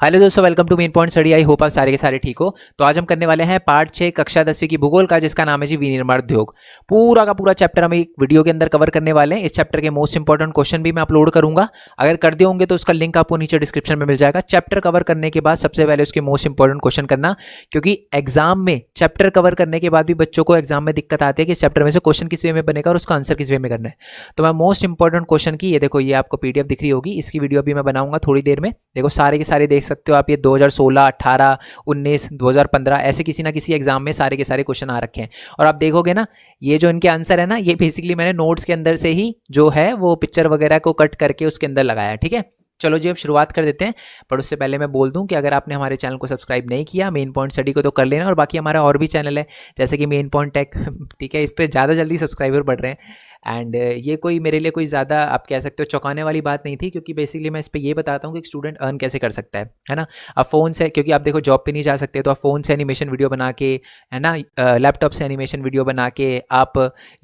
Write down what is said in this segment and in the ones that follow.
Hello दोस्तों, welcome to main point study. I hope आप सारे के सारे ठीक हो। तो आज हम करने वाले हैं पार्ट 6 कक्षा 10वीं की भूगोल का, जिसका नाम है जी विनिर्माण उद्योग। पूरा का पूरा चैप्टर हम एक वीडियो के अंदर कवर करने वाले हैं। इस चैप्टर के मोस्ट इंपॉर्टेंट क्वेश्चन भी मैं अपलोड करूंगा। अगर कर दिए होंगे तो उसका लिंक आपको नीचे डिस्क्रिप्शन में मिल जाएगा। चैप्टर कवर करने के बाद सबसे पहले उसके मोस्ट इंपॉर्टेंट क्वेश्चन करना, क्योंकि एग्जाम में चैप्टर कवर करने के बाद भी बच्चों को एग्जाम में दिक्कत आती है कि इस चैप्टर में से क्वेश्चन किस वे में बनेगा और उसका आंसर किस वे में करना है। तो मैं मोस्ट इंपॉर्टेंट क्वेश्चन की, ये देखो, ये आपको पीडीएफ दिख रही होगी, इसकी वीडियो भी मैं बनाऊंगा थोड़ी देर में। देखो सारे के सारे देख सकते हो आप, ये 2016, 18, 19, 2015 ऐसे किसी ना किसी एग्जाम में सारे के सारे क्वेश्चन आ रखे हैं। और आप देखोगे ना, ये जो इनके आंसर है ना, ये बेसिकली मैंने नोट्स के अंदर से ही जो है वो पिक्चर वगैरह को कट करके उसके अंदर लगाया है। ठीक है, चलो जी अब शुरुआत कर देते हैं। पर उससे पहले मैं बोल दूं कि अगर आपने हमारे चैनल को सब्सक्राइब नहीं किया मेन पॉइंट स्टडी को, तो कर लेना। और बाकी हमारा और भी चैनल है, जैसे कि मेन पॉइंट टेक, ठीक है, इस पर ज़्यादा जल्दी सब्सक्राइबर बढ़ रहे हैं। एंड ये कोई मेरे लिए कोई ज़्यादा आप कह सकते हो चौंकाने वाली बात नहीं थी, क्योंकि बेसिकली मैं इस पर ये बताता हूँ कि एक स्टूडेंट अर्न कैसे कर सकता है ना। आप फ़ोन से, क्योंकि आप देखो जॉब पे नहीं जा सकते, तो आप फ़ोन से एनिमेशन वीडियो बना के, है ना, लैपटॉप से एनिमेशन वीडियो बना के, आप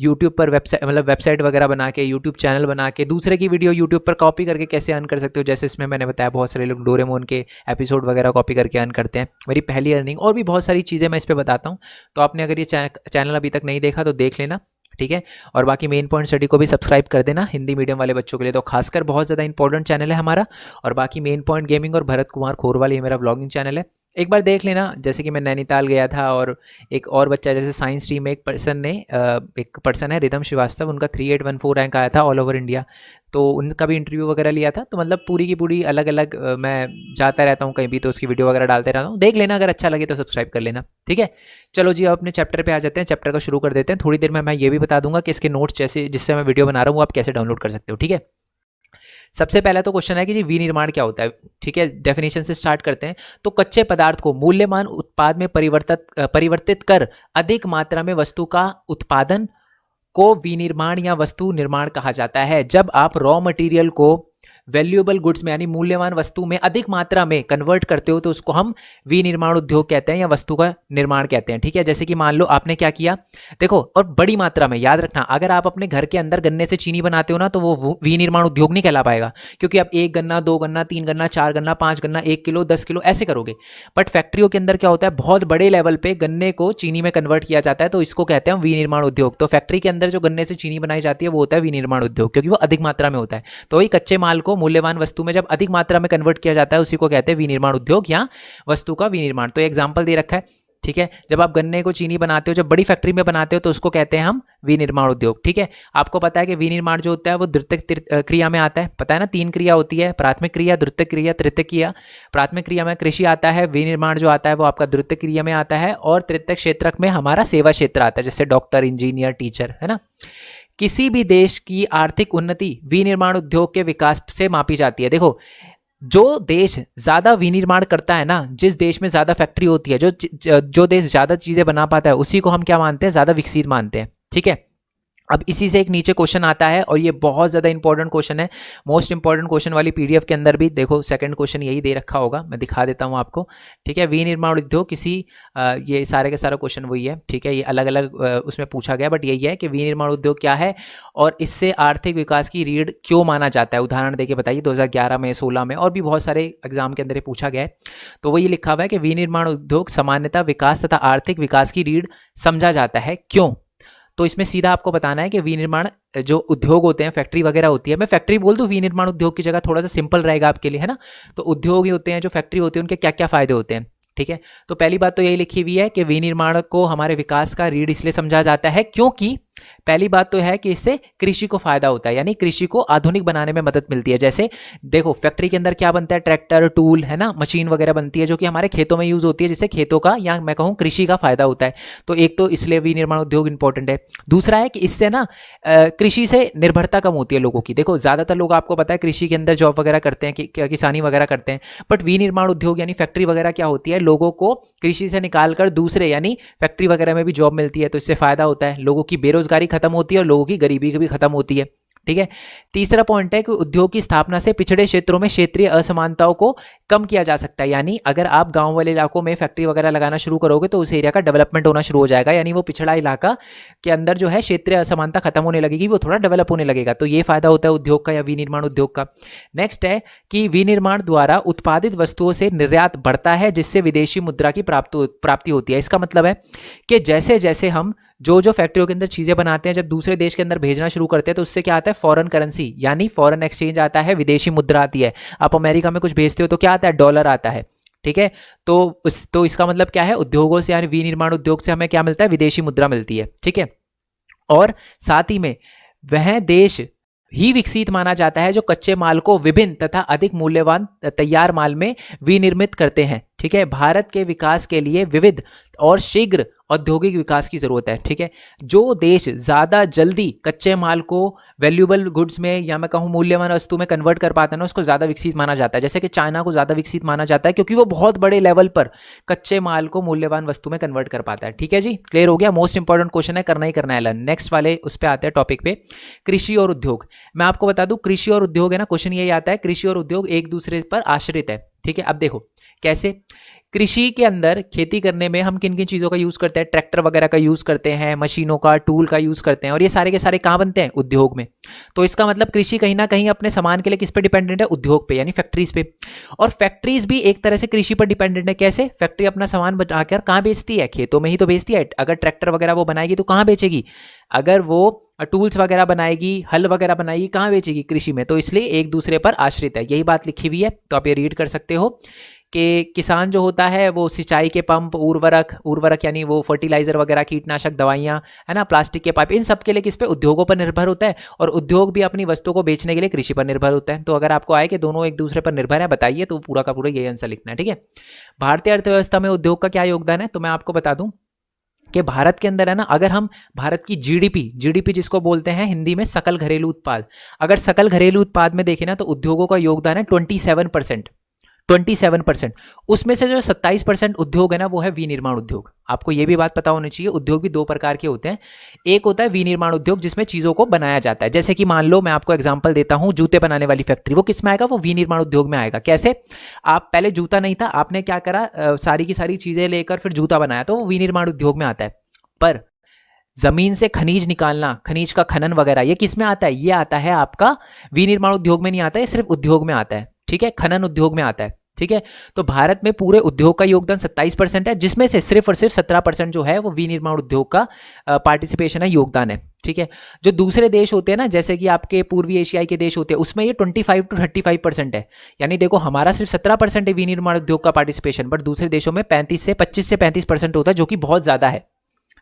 यूट्यूब पर वेबसाइट वगैरह बना के, यूट्यूब चैनल बना के, दूसरे की वीडियो यूट्यूब पर कॉपी करके कैसे अर्न कर सकते हो। जैसे इसमें मैंने बताया बहुत सारे लोग डोरेमोन के एपिसोड वगैरह कॉपी करके अर्न करते हैं। मेरी पहली अर्निंग और भी बहुत सारी चीज़ें मैं इस पर बताता हूँ। तो आपने अगर ये चैनल अभी तक नहीं देखा तो देख लेना, ठीक है। और बाकी मेन पॉइंट स्टडी को भी सब्सक्राइब कर देना, हिंदी मीडियम वाले बच्चों के लिए तो खासकर बहुत ज़्यादा इंपॉर्टेंट चैनल है हमारा। और बाकी मेन पॉइंट गेमिंग और भरत कुमार खोरवाल, ये मेरा व्लॉगिंग चैनल है, एक बार देख लेना। जैसे कि मैं नैनीताल गया था और एक और बच्चा, जैसे साइंस स्ट्रीम में एक पर्सन है रिदम श्रीवास्तव, उनका 3814 रैंक आया था ऑल ओवर इंडिया। तो उनका भी इंटरव्यू वगैरह लिया था। तो मतलब पूरी की पूरी अलग अलग मैं जाता रहता हूँ कहीं भी, तो उसकी वीडियो वगैरह डालते रहता हूँ, देख लेना। अगर अच्छा लगे तो सब्सक्राइब कर लेना, ठीक है। चलो जी अब अपने चैप्टर पे आ जाते हैं, चैप्टर का शुरू कर देते हैं। थोड़ी देर में मैं ये भी बता दूंगा कि इसके नोट्स जैसे जिससे मैं वीडियो बना रहा हूँ वो आप कैसे डाउनलोड कर सकते हो, ठीक है। सबसे पहला तो क्वेश्चन है कि जी विनिर्माण क्या होता है, ठीक है। डेफिनेशन से स्टार्ट करते हैं। तो कच्चे पदार्थ को मूल्यवान उत्पाद में परिवर्तित कर अधिक मात्रा में वस्तु का उत्पादन को विनिर्माण या वस्तु निर्माण कहा जाता है। जब आप रॉ मटेरियल को वैल्यूएबल गुड्स में यानी मूल्यवान वस्तु में अधिक मात्रा में कन्वर्ट करते हो तो उसको हम विनिर्माण उद्योग कहते हैं या वस्तु का निर्माण कहते हैं, ठीक है। जैसे कि मान लो आपने क्या किया, देखो, और बड़ी मात्रा में याद रखना, अगर आप अपने घर के अंदर गन्ने से चीनी बनाते हो ना, तो वो विनिर्माण उद्योग नहीं कहला पाएगा, क्योंकि आप 1 गन्ना, 2 गन्ना, 3 गन्ना, 4 गन्ना, 5 गन्ना, 1 किलो, 10 किलो ऐसे करोगे। बट फैक्ट्रियों के अंदर क्या होता है, बहुत बड़े लेवल पे गन्ने को चीनी में कन्वर्ट किया जाता है, तो इसको कहते हैं विनिर्माण उद्योग। तो फैक्ट्री के अंदर जो गन्ने से चीनी बनाई जाती है वो होता है विनिर्माण उद्योग, क्योंकि वो अधिक मात्रा में होता है। तो वही कच्चे माल को मूल्यवान वस्तु में जब अधिक मात्रा में कन्वर्ट किया जाता है उसी को कहते हैं विनिर्माण उद्योग या वस्तु का विनिर्माण। तो एग्जांपल दे रखा है, ठीक है। जब आप गन्ने को चीनी बनाते हो, जब बड़ी फैक्ट्री में बनाते हो, तो उसको कहते हैं हम विनिर्माण उद्योग, ठीक है। आपको पता है कि विनिर्माण जो होता है वो द्वितीयक क्रिया में आता है, पता है ना, 3 क्रिया होती है, प्राथमिक क्रिया, द्वितीयक क्रिया, तृतीयक क्रिया। प्राथमिक क्रिया में कृषि आता है, विनिर्माण जो आता है वो आपका द्वितीयक क्रिया में आता है, और तृतीयक क्षेत्र में हमारा सेवा क्षेत्र आता है, जैसे डॉक्टर, इंजीनियर, टीचर, है ना। किसी भी देश की आर्थिक उन्नति विनिर्माण उद्योग के विकास से मापी जाती है। देखो, जो देश ज़्यादा विनिर्माण करता है ना, जिस देश में ज़्यादा फैक्ट्री होती है, जो देश ज़्यादा चीज़ें बना पाता है, उसी को हम क्या मानते हैं, ज़्यादा विकसित मानते हैं, ठीक है। अब इसी से एक नीचे क्वेश्चन आता है, और ये बहुत ज़्यादा इंपॉर्टेंट क्वेश्चन है। मोस्ट इंपॉर्टेंट क्वेश्चन वाली पीडीएफ के अंदर भी देखो सेकंड क्वेश्चन यही दे रखा होगा, मैं दिखा देता हूँ आपको, ठीक है। विनिर्माण उद्योग किसी ये सारे के सारा क्वेश्चन वही है, ठीक है। ये अलग अलग उसमें पूछा गया, बट यही है कि विनिर्माण उद्योग क्या है और इससे आर्थिक विकास की रीढ़ क्यों माना जाता है। उदाहरण देके बताइए, 2011 में, 16 में, और भी बहुत सारे एग्जाम के अंदर ये पूछा गया है। तो वही लिखा हुआ है कि विनिर्माण उद्योग सामान्यतः विकास तथा आर्थिक विकास की रीढ़ समझा जाता है, क्यों। तो इसमें सीधा आपको बताना है कि विनिर्माण जो उद्योग होते हैं, फैक्ट्री वगैरह होती है, मैं फैक्ट्री बोल दूं विनिर्माण उद्योग की जगह, थोड़ा सा सिंपल रहेगा आपके लिए, है ना। तो उद्योग ही होते हैं, जो फैक्ट्री होती है, उनके क्या क्या फायदे होते हैं, ठीक है। तो पहली बात तो यही लिखी हुई है कि विनिर्माण को हमारे विकास का रीढ़ इसलिए समझा जाता है क्योंकि पहली बात तो है कि इससे कृषि को फायदा होता है, यानी कृषि को आधुनिक बनाने में मदद मिलती है। जैसे देखो फैक्ट्री के अंदर क्या बनता है, ट्रैक्टर, टूल, है ना, मशीन वगैरह बनती है, जो कि हमारे खेतों में यूज होती है, जिससे खेतों का या मैं कहूँ कृषि का फायदा होता है। तो एक तो इसलिए विनिर्माण उद्योग इंपॉर्टेंट है। दूसरा है कि इससे ना कृषि से निर्भरता कम होती है लोगों की। देखो ज्यादातर लोग आपको पता है कृषि के अंदर जॉब वगैरह करते हैं, किसानी वगैरह करते हैं, बट विनिर्माण उद्योग यानी फैक्ट्री वगैरह क्या होती है, लोगों को कृषि से निकालकर दूसरे यानी फैक्ट्री वगैरह में भी जॉब मिलती है, तो इससे फायदा होता है, लोगों की बेरोजगारी खत्म होती है और लोगों की गरीबी भी खत्म होती है, ठीक है। तीसरा पॉइंट है कि उद्योग की स्थापना से पिछड़े क्षेत्रों में क्षेत्रीय असमानताओं को कम किया जा सकता है, यानी अगर आप गांव वाले इलाकों में फैक्ट्री वगैरह लगाना शुरू करोगे तो उस एरिया का डेवलपमेंट होना शुरू हो जाएगा, यानी वो पिछड़ा इलाका के अंदर जो है क्षेत्रीय असमानता खत्म होने लगेगी, वो थोड़ा डेवलप होने लगेगा। तो ये फायदा होता है उद्योग का या विनिर्माण उद्योग का। नेक्स्ट है कि विनिर्माण द्वारा उत्पादित वस्तुओं से निर्यात बढ़ता है, जिससे विदेशी मुद्रा की प्राप्ति होती है। इसका मतलब है कि जैसे जैसे हम जो जो फैक्ट्रियों के अंदर चीजें बनाते हैं जब दूसरे देश के अंदर भेजना शुरू करते हैं तो उससे क्या आता है, फॉरेन करेंसी यानी फॉरेन एक्सचेंज आता है, विदेशी मुद्रा आती है। आप अमेरिका में कुछ भेजते हो तो क्या आता है, डॉलर आता है। ठीक है, तो इसका मतलब क्या है, उद्योगों से यानी विनिर्माण उद्योग से हमें क्या मिलता है, विदेशी मुद्रा मिलती है। ठीक है, और साथ ही में वह देश ही विकसित माना जाता है जो कच्चे माल को विभिन्न तथा अधिक मूल्यवान तैयार माल में विनिर्मित करते हैं। ठीक है, भारत के विकास के लिए विविध और शीघ्र औद्योगिक विकास की जरूरत है। ठीक है, जो देश ज़्यादा जल्दी कच्चे माल को वैल्यूएबल गुड्स में या मैं कहूँ मूल्यवान वस्तु में कन्वर्ट कर पाता है ना, उसको ज़्यादा विकसित माना जाता है। जैसे कि चाइना को ज़्यादा विकसित माना जाता है क्योंकि वो बहुत बड़े लेवल पर कच्चे माल को मूल्यवान वस्तु में कन्वर्ट कर पाता है। ठीक है जी, क्लियर हो गया। मोस्ट इंपॉर्टेंट क्वेश्चन है, करना ही करना है लर्न। नेक्स्ट वाले उस पर आते हैं टॉपिक पे, कृषि और उद्योग। मैं आपको बता दूं कृषि और उद्योग है ना, क्वेश्चन यही आता है कृषि और उद्योग एक दूसरे पर आश्रित है। ठीक है, अब देखो कैसे। कृषि के अंदर खेती करने में हम किन किन चीज़ों का यूज़ करते हैं, ट्रैक्टर वगैरह का यूज़ करते हैं, मशीनों का, टूल का यूज़ करते हैं, और ये सारे के सारे कहाँ बनते हैं, उद्योग में। तो इसका मतलब कृषि कहीं ना कहीं अपने सामान के लिए किस पे डिपेंडेंट है, उद्योग पे यानी फैक्ट्रीज पे। और फैक्ट्रीज भी एक तरह से कृषि पर डिपेंडेंट है। कैसे, फैक्ट्री अपना सामान बनाकर कहाँ बेचती है, खेतों में ही तो बेचती है। अगर ट्रैक्टर वगैरह वो बनाएगी तो कहाँ बेचेगी, अगर वो टूल्स वगैरह बनाएगी, हल वगैरह बनाएगी, कहाँ बेचेगी, कृषि में। तो इसलिए एक दूसरे पर आश्रित है, यही बात लिखी हुई है। तो आप ये रीड कर सकते हो कि किसान जो होता है वो सिंचाई के पंप, उर्वरक यानी वो फर्टिलाइजर वगैरह, कीटनाशक दवाइयाँ है ना, प्लास्टिक के पाइप, इन सब के लिए किस पे, उद्योगों पर निर्भर होता है। और उद्योग भी अपनी वस्तुओं को बेचने के लिए कृषि पर निर्भर होता है। तो अगर आपको आए कि दोनों एक दूसरे पर निर्भर है, बताइए, तो पूरा का पूरा यही आंसर लिखना है। ठीक है, भारतीय अर्थव्यवस्था में उद्योग का क्या योगदान है, तो मैं आपको बता दूं कि भारत के अंदर है ना, अगर हम भारत की जीडीपी जिसको बोलते हैं हिंदी में सकल घरेलू उत्पाद, अगर सकल घरेलू उत्पाद में देखें ना तो उद्योगों का योगदान है 27%। उसमें से जो 27% उद्योग है ना वो है विनिर्माण उद्योग। आपको ये भी बात पता होनी चाहिए, उद्योग भी दो प्रकार के होते हैं। एक होता है विनिर्माण उद्योग जिसमें चीज़ों को बनाया जाता है, जैसे कि मान लो मैं आपको एग्जांपल देता हूँ, जूते बनाने वाली फैक्ट्री, वो किस में आएगा, वो विनिर्माण उद्योग में आएगा। कैसे, आप पहले जूता नहीं था, आपने क्या करा, सारी की सारी चीज़ें लेकर फिर जूता बनाया, तो वो विनिर्माण उद्योग में आता है। पर जमीन से खनिज निकालना, खनिज का खनन वगैरह, ये किस में आता है, ये आता है आपका विनिर्माण उद्योग में नहीं आता है, सिर्फ उद्योग में आता है। ठीक है, खनन उद्योग में आता है। ठीक है, तो भारत में पूरे उद्योग का योगदान 27% है, जिसमें से सिर्फ और सिर्फ 17% जो है वो विनिर्माण उद्योग का पार्टिसिपेशन है, योगदान है। ठीक है, जो दूसरे देश होते हैं ना, जैसे कि आपके पूर्वी एशियाई के देश होते हैं, उसमें ये 25 to 35% है। यानी देखो हमारा सिर्फ 17% है विनिर्माण उद्योग का पार्टिसिपेशन, बट दूसरे देशों में 25 से 35% होता है, जो कि बहुत ज़्यादा है।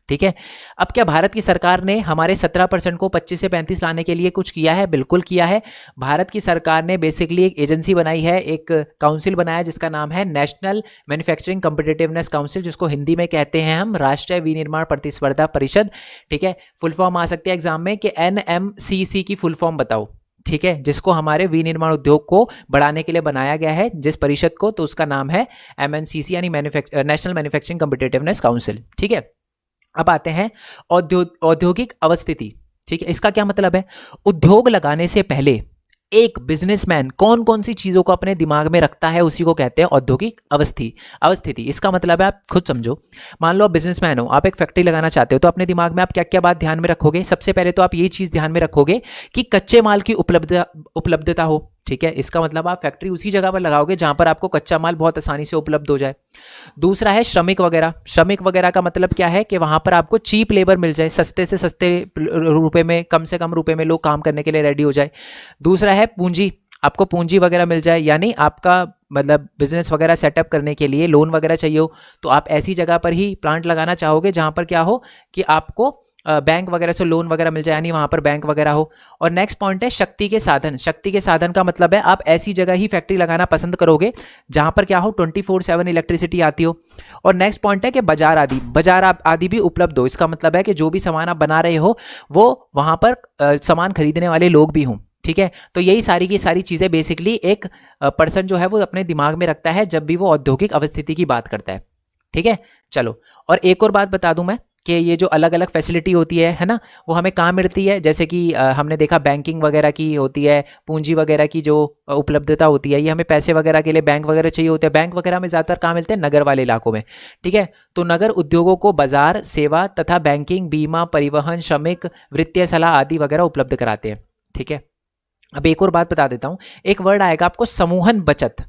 ठीक है, अब क्या भारत की सरकार ने हमारे 17% को 25 से 35 लाने के लिए कुछ किया है, बिल्कुल किया है। भारत की सरकार ने बेसिकली एक एजेंसी बनाई है, एक काउंसिल बनाया जिसका नाम है नेशनल मैन्युफैक्चरिंग कॉम्पिटिटिवनेस काउंसिल, जिसको हिंदी में कहते हैं हम राष्ट्रीय विनिर्माण प्रतिस्पर्धा परिषद। ठीक है, फुल फॉर्म आ सकती है एग्जाम में कि NMCC की फुल फॉर्म बताओ। ठीक है, जिसको हमारे विनिर्माण उद्योग को बढ़ाने के लिए बनाया गया है जिस परिषद को, तो उसका नाम है MNCC यानी नेशनल मैन्युफैक्चरिंग कॉम्पिटिटिवनेस काउंसिल। ठीक है, अब आते हैं औद्योगिक अवस्थिति। ठीक है, इसका क्या मतलब है, उद्योग लगाने से पहले एक बिजनेसमैन कौन कौन सी चीजों को अपने दिमाग में रखता है, उसी को कहते हैं औद्योगिक अवस्थिति। इसका मतलब है, आप खुद समझो, मान लो आप बिजनेसमैन हो, आप एक फैक्ट्री लगाना चाहते हो, तो अपने दिमाग में आप क्या क्या बात ध्यान में रखोगे। सबसे पहले तो आप ये चीज ध्यान में रखोगे कि कच्चे माल की उपलब्धता हो। ठीक है, इसका मतलब आप फैक्ट्री उसी जगह पर लगाओगे जहां पर आपको कच्चा माल बहुत आसानी से उपलब्ध हो जाए। दूसरा है श्रमिक वगैरह का मतलब क्या है कि वहां पर आपको चीप लेबर मिल जाए, सस्ते से सस्ते रुपए में, कम से कम रुपए में लोग काम करने के लिए रेडी हो जाए। दूसरा है पूंजी, आपको पूंजी वगैरह मिल जाए, यानी आपका मतलब बिजनेस वगैरह सेटअप करने के लिए लोन वगैरह चाहिए हो, तो आप ऐसी जगह पर ही प्लांट लगाना चाहोगे जहां पर क्या हो कि आपको बैंक वगैरह से लोन वगैरह मिल जाए, यानी वहाँ पर बैंक वगैरह हो। और नेक्स्ट पॉइंट है शक्ति के साधन का मतलब है आप ऐसी जगह ही फैक्ट्री लगाना पसंद करोगे जहाँ पर क्या हो 24/7 इलेक्ट्रिसिटी आती हो। और नेक्स्ट पॉइंट है कि बाजार आदि भी उपलब्ध हो। इसका मतलब है कि जो भी सामान आप बना रहे हो वो वहाँ पर सामान खरीदने वाले लोग भी हों। ठीक है, तो यही सारी की सारी चीज़ें बेसिकली एक पर्सन जो है वो अपने दिमाग में रखता है जब भी वो औद्योगिक अवस्थिति की बात करता है। ठीक है, चलो, और एक और बात बता दूं मैं कि ये जो अलग अलग फैसिलिटी होती है ना, वो हमें कहाँ मिलती है। जैसे कि हमने देखा बैंकिंग वगैरह की होती है, पूंजी वगैरह की जो उपलब्धता होती है, ये हमें पैसे वगैरह के लिए बैंक वगैरह चाहिए होते हैं। बैंक वगैरह में ज़्यादातर कहाँ मिलते हैं, नगर वाले इलाकों में। ठीक है, तो नगर उद्योगों को बाजार, सेवा तथा बैंकिंग, बीमा, परिवहन, श्रमिक, वित्तीय सलाह आदि वगैरह उपलब्ध कराते हैं। ठीक है, अब एक और बात बता देता हूँ, एक वर्ड आएगा आपको, समूहन बचत।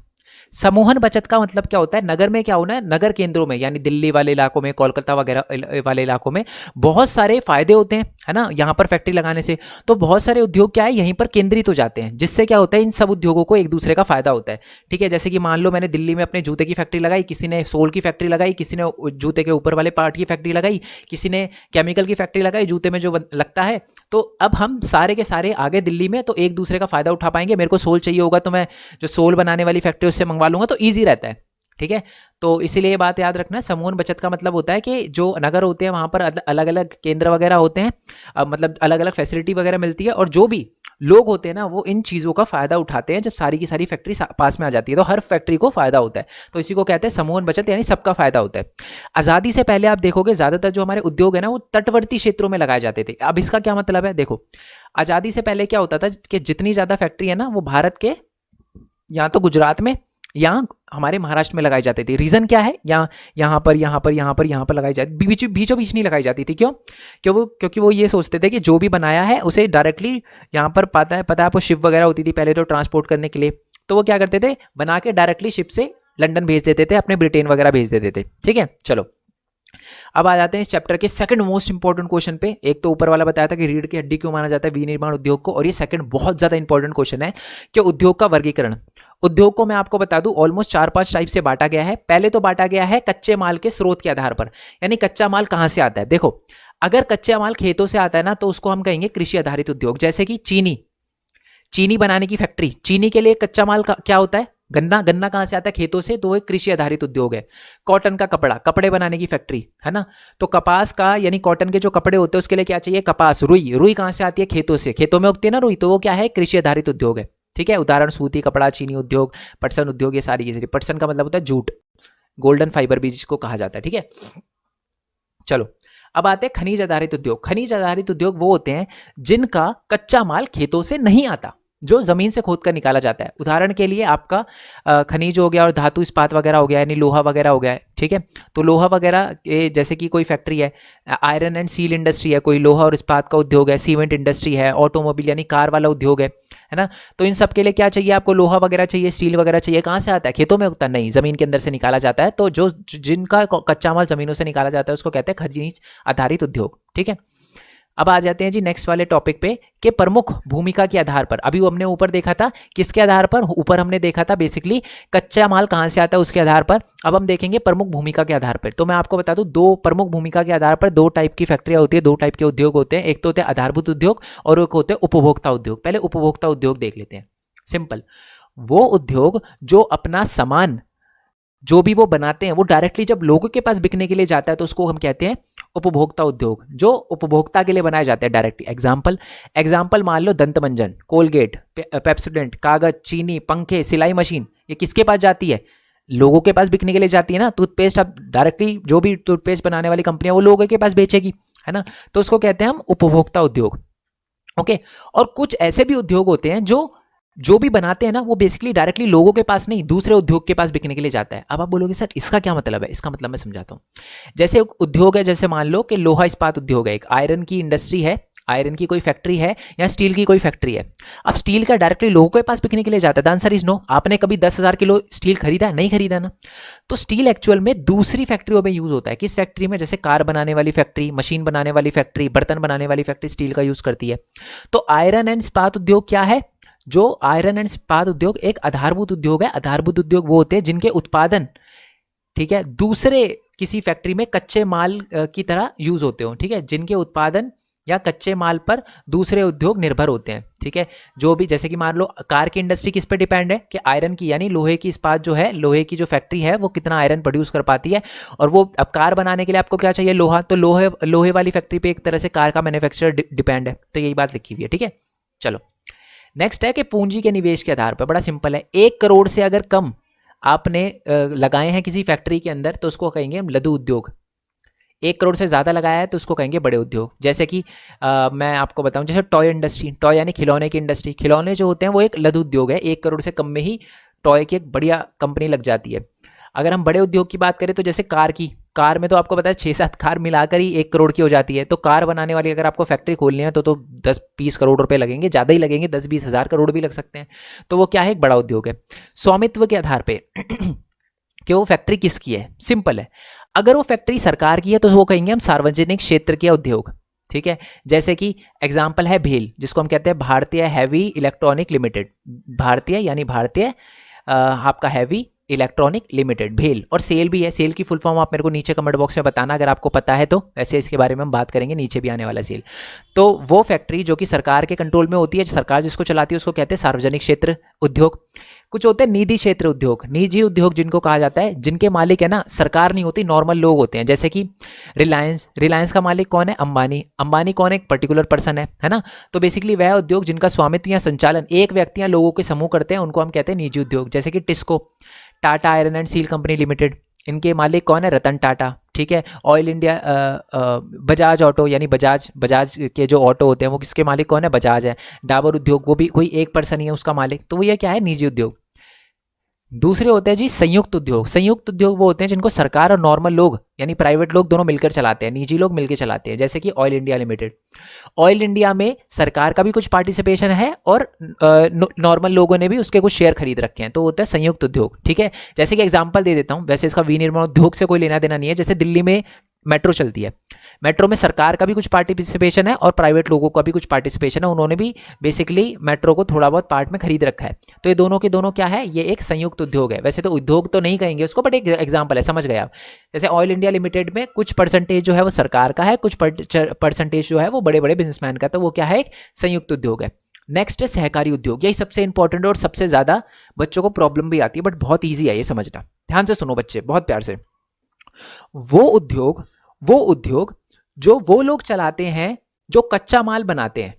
समूहन बचत का मतलब क्या होता है, नगर में क्या होना है, नगर केंद्रों में यानी दिल्ली वाले इलाकों में, कोलकाता वगैरह वाले इलाकों में बहुत सारे फायदे होते हैं, है ना, यहाँ पर फैक्ट्री लगाने से। तो बहुत सारे उद्योग क्या है, यहीं पर केंद्रित हो जाते हैं, जिससे क्या होता है, इन सब उद्योगों को एक दूसरे का फायदा होता है। ठीक है, जैसे कि मान लो मैंने दिल्ली में अपने जूते की फैक्ट्री लगाई, किसी ने सोल की फैक्ट्री लगाई, किसी ने जूते के ऊपर वाले पार्ट की फैक्ट्री लगाई, किसी ने केमिकल की फैक्ट्री लगाई जूते में जो लगता है। तो अब हम सारे के सारे आगे दिल्ली में, तो एक दूसरे का फायदा उठा पाएंगे। मेरे को सोल चाहिए होगा तो मैं जो सोल बनाने वाली फैक्ट्री उससे मंगवा लूंगा, तो ईजी रहता है। ठीक है, तो इसीलिए ये बात याद रखना, समूहन बचत का मतलब होता है कि जो नगर होते हैं वहाँ पर अलग अलग केंद्र वगैरह होते हैं, मतलब अलग अलग फैसिलिटी वगैरह मिलती है, और जो भी लोग होते हैं ना, वो इन चीज़ों का फ़ायदा उठाते हैं जब सारी की सारी फैक्ट्री पास में आ जाती है। तो हर फैक्ट्री को फ़ायदा होता है, तो इसी को कहते हैं समूहन बचत, यानी सबका फ़ायदा होता है। आज़ादी से पहले आप देखोगे ज़्यादातर जो हमारे उद्योग है ना, वो तटवर्ती क्षेत्रों में लगाए जाते थे। अब इसका क्या मतलब है, देखो, आज़ादी से पहले क्या होता था कि जितनी ज़्यादा फैक्ट्री है ना, वो भारत के या तो गुजरात में या हमारे महाराष्ट्र में लगाई जाती थी। रीज़न क्या है, यहाँ पर लगाई जाती, बीचों बीच नहीं लगाई जाती थी। क्योंकि वो ये सोचते थे कि जो भी बनाया है उसे डायरेक्टली यहाँ पर पता है आपको, शिप वगैरह होती थी पहले तो ट्रांसपोर्ट करने के लिए, तो वो क्या करते थे, बना के डायरेक्टली शिप से लंदन भेज देते थे, अपने ब्रिटेन वगैरह भेज देते थे। ठीक है, चलो अब आ जाते हैं इस चैप्टर के सेकंड मोस्ट इंपॉर्टेंट क्वेश्चन पे। एक तो ऊपर वाला बताया था कि रीढ़ की हड्डी क्यों माना जाता है विनिर्माण उद्योग को, और ये सेकंड बहुत ज्यादा इंपॉर्टेंट क्वेश्चन है कि उद्योग का वर्गीकरण। उद्योग को मैं आपको बता दूं ऑलमोस्ट 4-5 टाइप से बांटा गया है। पहले तो बांटा गया है कच्चे माल के स्रोत के आधार पर, यानी कच्चा माल कहां से आता है। देखो, अगर कच्चा माल खेतों से आता है ना, तो उसको हम कहेंगे कृषि आधारित उद्योग। जैसे कि चीनी बनाने की फैक्ट्री, चीनी के लिए कच्चा माल क्या होता है, गन्ना कहां से आता है, खेतों से, तो वो एक कृषि आधारित उद्योग है। कॉटन का कपड़े बनाने की फैक्ट्री, है ना, तो कपास का यानी कॉटन के जो कपड़े होते हैं उसके लिए क्या चाहिए, कपास। रुई कहां से आती है, खेतों से, खेतों में उगती है ना रुई, तो वो क्या है, कृषि आधारित उद्योग है। ठीक है, उदाहरण सूती कपड़ा, चीनी उद्योग, पटसन उद्योग, ये सारी चीजें। पटसन का मतलब होता है जूट, गोल्डन फाइबर भी जिसको कहा जाता है। ठीक है, चलो अब आते हैं खनिज आधारित उद्योग। खनिज आधारित उद्योग वो होते हैं जिनका कच्चा माल खेतों से नहीं आता, जो जमीन से खोद कर निकाला जाता है। उदाहरण के लिए आपका खनिज हो गया और धातु इस्पात वगैरह हो गया, यानी लोहा वगैरह हो गया है। ठीक है, तो लोहा वगैरह जैसे कि कोई फैक्ट्री है, आयरन एंड स्टील इंडस्ट्री है, कोई लोहा और इस्पात का उद्योग है, सीमेंट इंडस्ट्री है, ऑटोमोबाइल यानी कार वाला उद्योग है ना। तो इन सब के लिए क्या चाहिए आपको, लोहा वगैरह चाहिए, स्टील वगैरह चाहिए। कहाँ से आता है, खेतों में उगता नहीं, जमीन के अंदर से निकाला जाता है। तो जो जिनका कच्चा माल जमीनों से निकाला जाता है उसको कहते हैं खनिज आधारित उद्योग। ठीक है, अब आ जाते हैं जी नेक्स्ट वाले टॉपिक पे कि प्रमुख भूमिका के आधार पर। अभी वो हमने ऊपर देखा था किसके आधार पर, ऊपर हमने देखा था बेसिकली कच्चा माल कहाँ से आता है उसके आधार पर। अब हम देखेंगे प्रमुख भूमिका के आधार पर। तो मैं आपको बता दूं, दो प्रमुख भूमिका के आधार पर दो टाइप की फैक्ट्रियाँ होती है, दो टाइप के उद्योग होते हैं। एक तो होते हैं आधारभूत उद्योग और एक होते हैं उपभोक्ता उद्योग। पहले उपभोक्ता उद्योग देख लेते हैं। सिंपल, वो उद्योग जो अपना सामान जो भी वो बनाते हैं वो डायरेक्टली जब लोगों के पास बिकने के लिए जाता है तो उसको हम कहते हैं उपभोक्ता उद्योग, जो उपभोक्ता के लिए बनाए जाते हैं डायरेक्टली। एग्जाम्पल मान लो दंत मंजन, कोलगेट, पेप्सोडेंट, कागज, चीनी, पंखे, सिलाई मशीन, ये किसके पास जाती है, लोगों के पास बिकने के लिए जाती है ना। टूथपेस्ट, अब डायरेक्टली जो भी टूथपेस्ट बनाने वाली कंपनियां वो लोगों के पास बेचेगी, है ना, तो उसको कहते हैं हम उपभोक्ता उद्योग। ओके, और कुछ ऐसे भी उद्योग होते हैं जो भी बनाते हैं ना वो बेसिकली डायरेक्टली लोगों के पास नहीं दूसरे उद्योग के पास बिकने के लिए जाता है। अब आप बोलोगे सर इसका क्या मतलब है, इसका मतलब मैं समझाता हूँ। जैसे उद्योग है, जैसे मान लो कि लोहा इस्पात उद्योग है, एक आयरन की इंडस्ट्री है, आयरन की कोई फैक्ट्री है या स्टील की कोई फैक्ट्री है। अब स्टील का डायरेक्टली लोगों के पास बिकने के लिए जाता है, द आंसर इज नो। आपने कभी 10,000 किलो स्टील खरीदा, नहीं खरीदा ना। तो स्टील एक्चुअल में दूसरी फैक्ट्रियों में यूज होता है। किस फैक्ट्री में, जैसे कार बनाने वाली फैक्ट्री, मशीन बनाने वाली फैक्ट्री, बर्तन बनाने वाली फैक्ट्री स्टील का यूज करती है। तो आयरन एंड इस्पात उद्योग क्या है, जो आयरन एंड इस्पात उद्योग एक आधारभूत उद्योग है। आधारभूत उद्योग वो होते हैं जिनके उत्पादन, ठीक है, दूसरे किसी फैक्ट्री में कच्चे माल की तरह यूज होते हो, ठीक है, जिनके उत्पादन या कच्चे माल पर दूसरे उद्योग निर्भर होते हैं। ठीक है, जो भी, जैसे कि मान लो कार की इंडस्ट्री किस पे डिपेंड है कि आयरन की, यानी लोहे की इस्पात जो है, लोहे की जो फैक्ट्री है वो कितना आयरन प्रोड्यूस कर पाती है। और वो अब कार बनाने के लिए आपको क्या चाहिए, लोहा, तो लोहे वाली फैक्ट्री पे एक तरह से कार का मैन्युफैक्चरर डिपेंड है। तो यही बात लिखी हुई है। ठीक है, चलो नेक्स्ट है कि पूंजी के निवेश के आधार पर। बड़ा सिंपल है, 1 करोड़ से अगर कम आपने लगाए हैं किसी फैक्ट्री के अंदर तो उसको कहेंगे हम लघु उद्योग। 1 करोड़ से ज़्यादा लगाया है तो उसको कहेंगे बड़े उद्योग। जैसे कि मैं आपको बताऊं, जैसे टॉय इंडस्ट्री, टॉय यानी खिलौने की इंडस्ट्री, खिलौने जो होते हैं वो एक लघु उद्योग है, 1 करोड़ से कम में ही टॉय की एक बढ़िया कंपनी लग जाती है। अगर हम बड़े उद्योग की बात करें तो जैसे कार में तो आपको पता है 6-7 कार मिलाकर ही 1 करोड़ की हो जाती है। तो कार बनाने वाली अगर आपको फैक्ट्री खोलनी है तो 10-20 करोड़ रुपए लगेंगे, ज़्यादा ही लगेंगे, 10-20 हज़ार करोड़ भी लग सकते हैं। तो वो क्या है, एक बड़ा उद्योग है। स्वामित्व के आधार पे कि वो फैक्ट्री किसकी है, सिंपल है। अगर वो फैक्ट्री सरकार की है तो वो कहेंगे हम सार्वजनिक क्षेत्र के उद्योग, ठीक है। जैसे कि एग्जाम्पल है भेल, जिसको हम कहते हैं भारतीय हैवी इलेक्ट्रॉनिक लिमिटेड। भारतीय यानी भारतीय आपका हैवी इलेक्ट्रॉनिक लिमिटेड, भेल। और सेल भी है, सेल की फुल फॉर्म आप मेरे को नीचे कमेंट बॉक्स में बताना अगर आपको पता है तो, वैसे इसके बारे में हम बात करेंगे, नीचे भी आने वाला सेल। तो वो फैक्ट्री जो कि सरकार के कंट्रोल में होती है, सरकार जिसको चलाती है उसको कहते हैं सार्वजनिक क्षेत्र उद्योग। कुछ होते हैं निजी क्षेत्र उद्योग, निजी उद्योग जिनको कहा जाता है, जिनके मालिक है ना सरकार नहीं होती, नॉर्मल लोग होते हैं। जैसे कि रिलायंस का मालिक कौन है, अंबानी कौन है, एक पर्टिकुलर पर्सन है ना। तो बेसिकली वह उद्योग जिनका स्वामित्व या संचालन एक व्यक्ति या लोगों के समूह करते हैं उनको हम कहते हैं निजी उद्योग। जैसे कि TISCO, Tata iron and steel company limited, इनके मालिक कौन है, रतन टाटा, ठीक है। ऑयल इंडिया, बजाज ऑटो यानी बजाज के जो ऑटो होते हैं वो किसके मालिक कौन है, बजाज है। डाबर उद्योग, वो भी कोई एक पर्सन ही है उसका मालिक। तो वो ये क्या है, निजी उद्योग। दूसरे होते हैं जी संयुक्त उद्योग। संयुक्त उद्योग वो होते हैं जिनको सरकार और नॉर्मल लोग यानी प्राइवेट लोग दोनों मिलकर चलाते हैं, निजी लोग मिलकर चलाते हैं। जैसे कि oil India limited, oil India में सरकार का भी कुछ पार्टिसिपेशन है और नॉर्मल लोगों ने भी उसके कुछ शेयर खरीद रखे हैं, तो होता है संयुक्त उद्योग, ठीक है। जैसे कि एग्जांपल दे देता हूं, वैसे इसका विनिर्माण उद्योग से कोई लेना देना नहीं है। जैसे दिल्ली में मेट्रो चलती है, मेट्रो में सरकार का भी कुछ पार्टिसिपेशन है और प्राइवेट लोगों का भी कुछ पार्टिसिपेशन है, उन्होंने भी बेसिकली मेट्रो को थोड़ा बहुत पार्ट में खरीद रखा है। तो ये दोनों के दोनों क्या है, ये एक संयुक्त उद्योग है। वैसे तो उद्योग तो नहीं कहेंगे उसको, बट एक एग्जांपल है, समझ गए आप। जैसे ऑयल इंडिया लिमिटेड में कुछ परसेंटेज जो है वो सरकार का है, कुछ परसेंटेज जो है वो बड़े बड़े बिजनेसमैन का, तो वो क्या है, एक संयुक्त उद्योग है। नेक्स्ट है सहकारी उद्योग। यही सबसे इंपॉर्टेंट और सबसे ज्यादा बच्चों को प्रॉब्लम भी आती है, बट बहुत ईजी है ये समझना। ध्यान से सुनो बच्चे, बहुत प्यार से। वो उद्योग जो वो लोग चलाते हैं जो कच्चा माल बनाते हैं,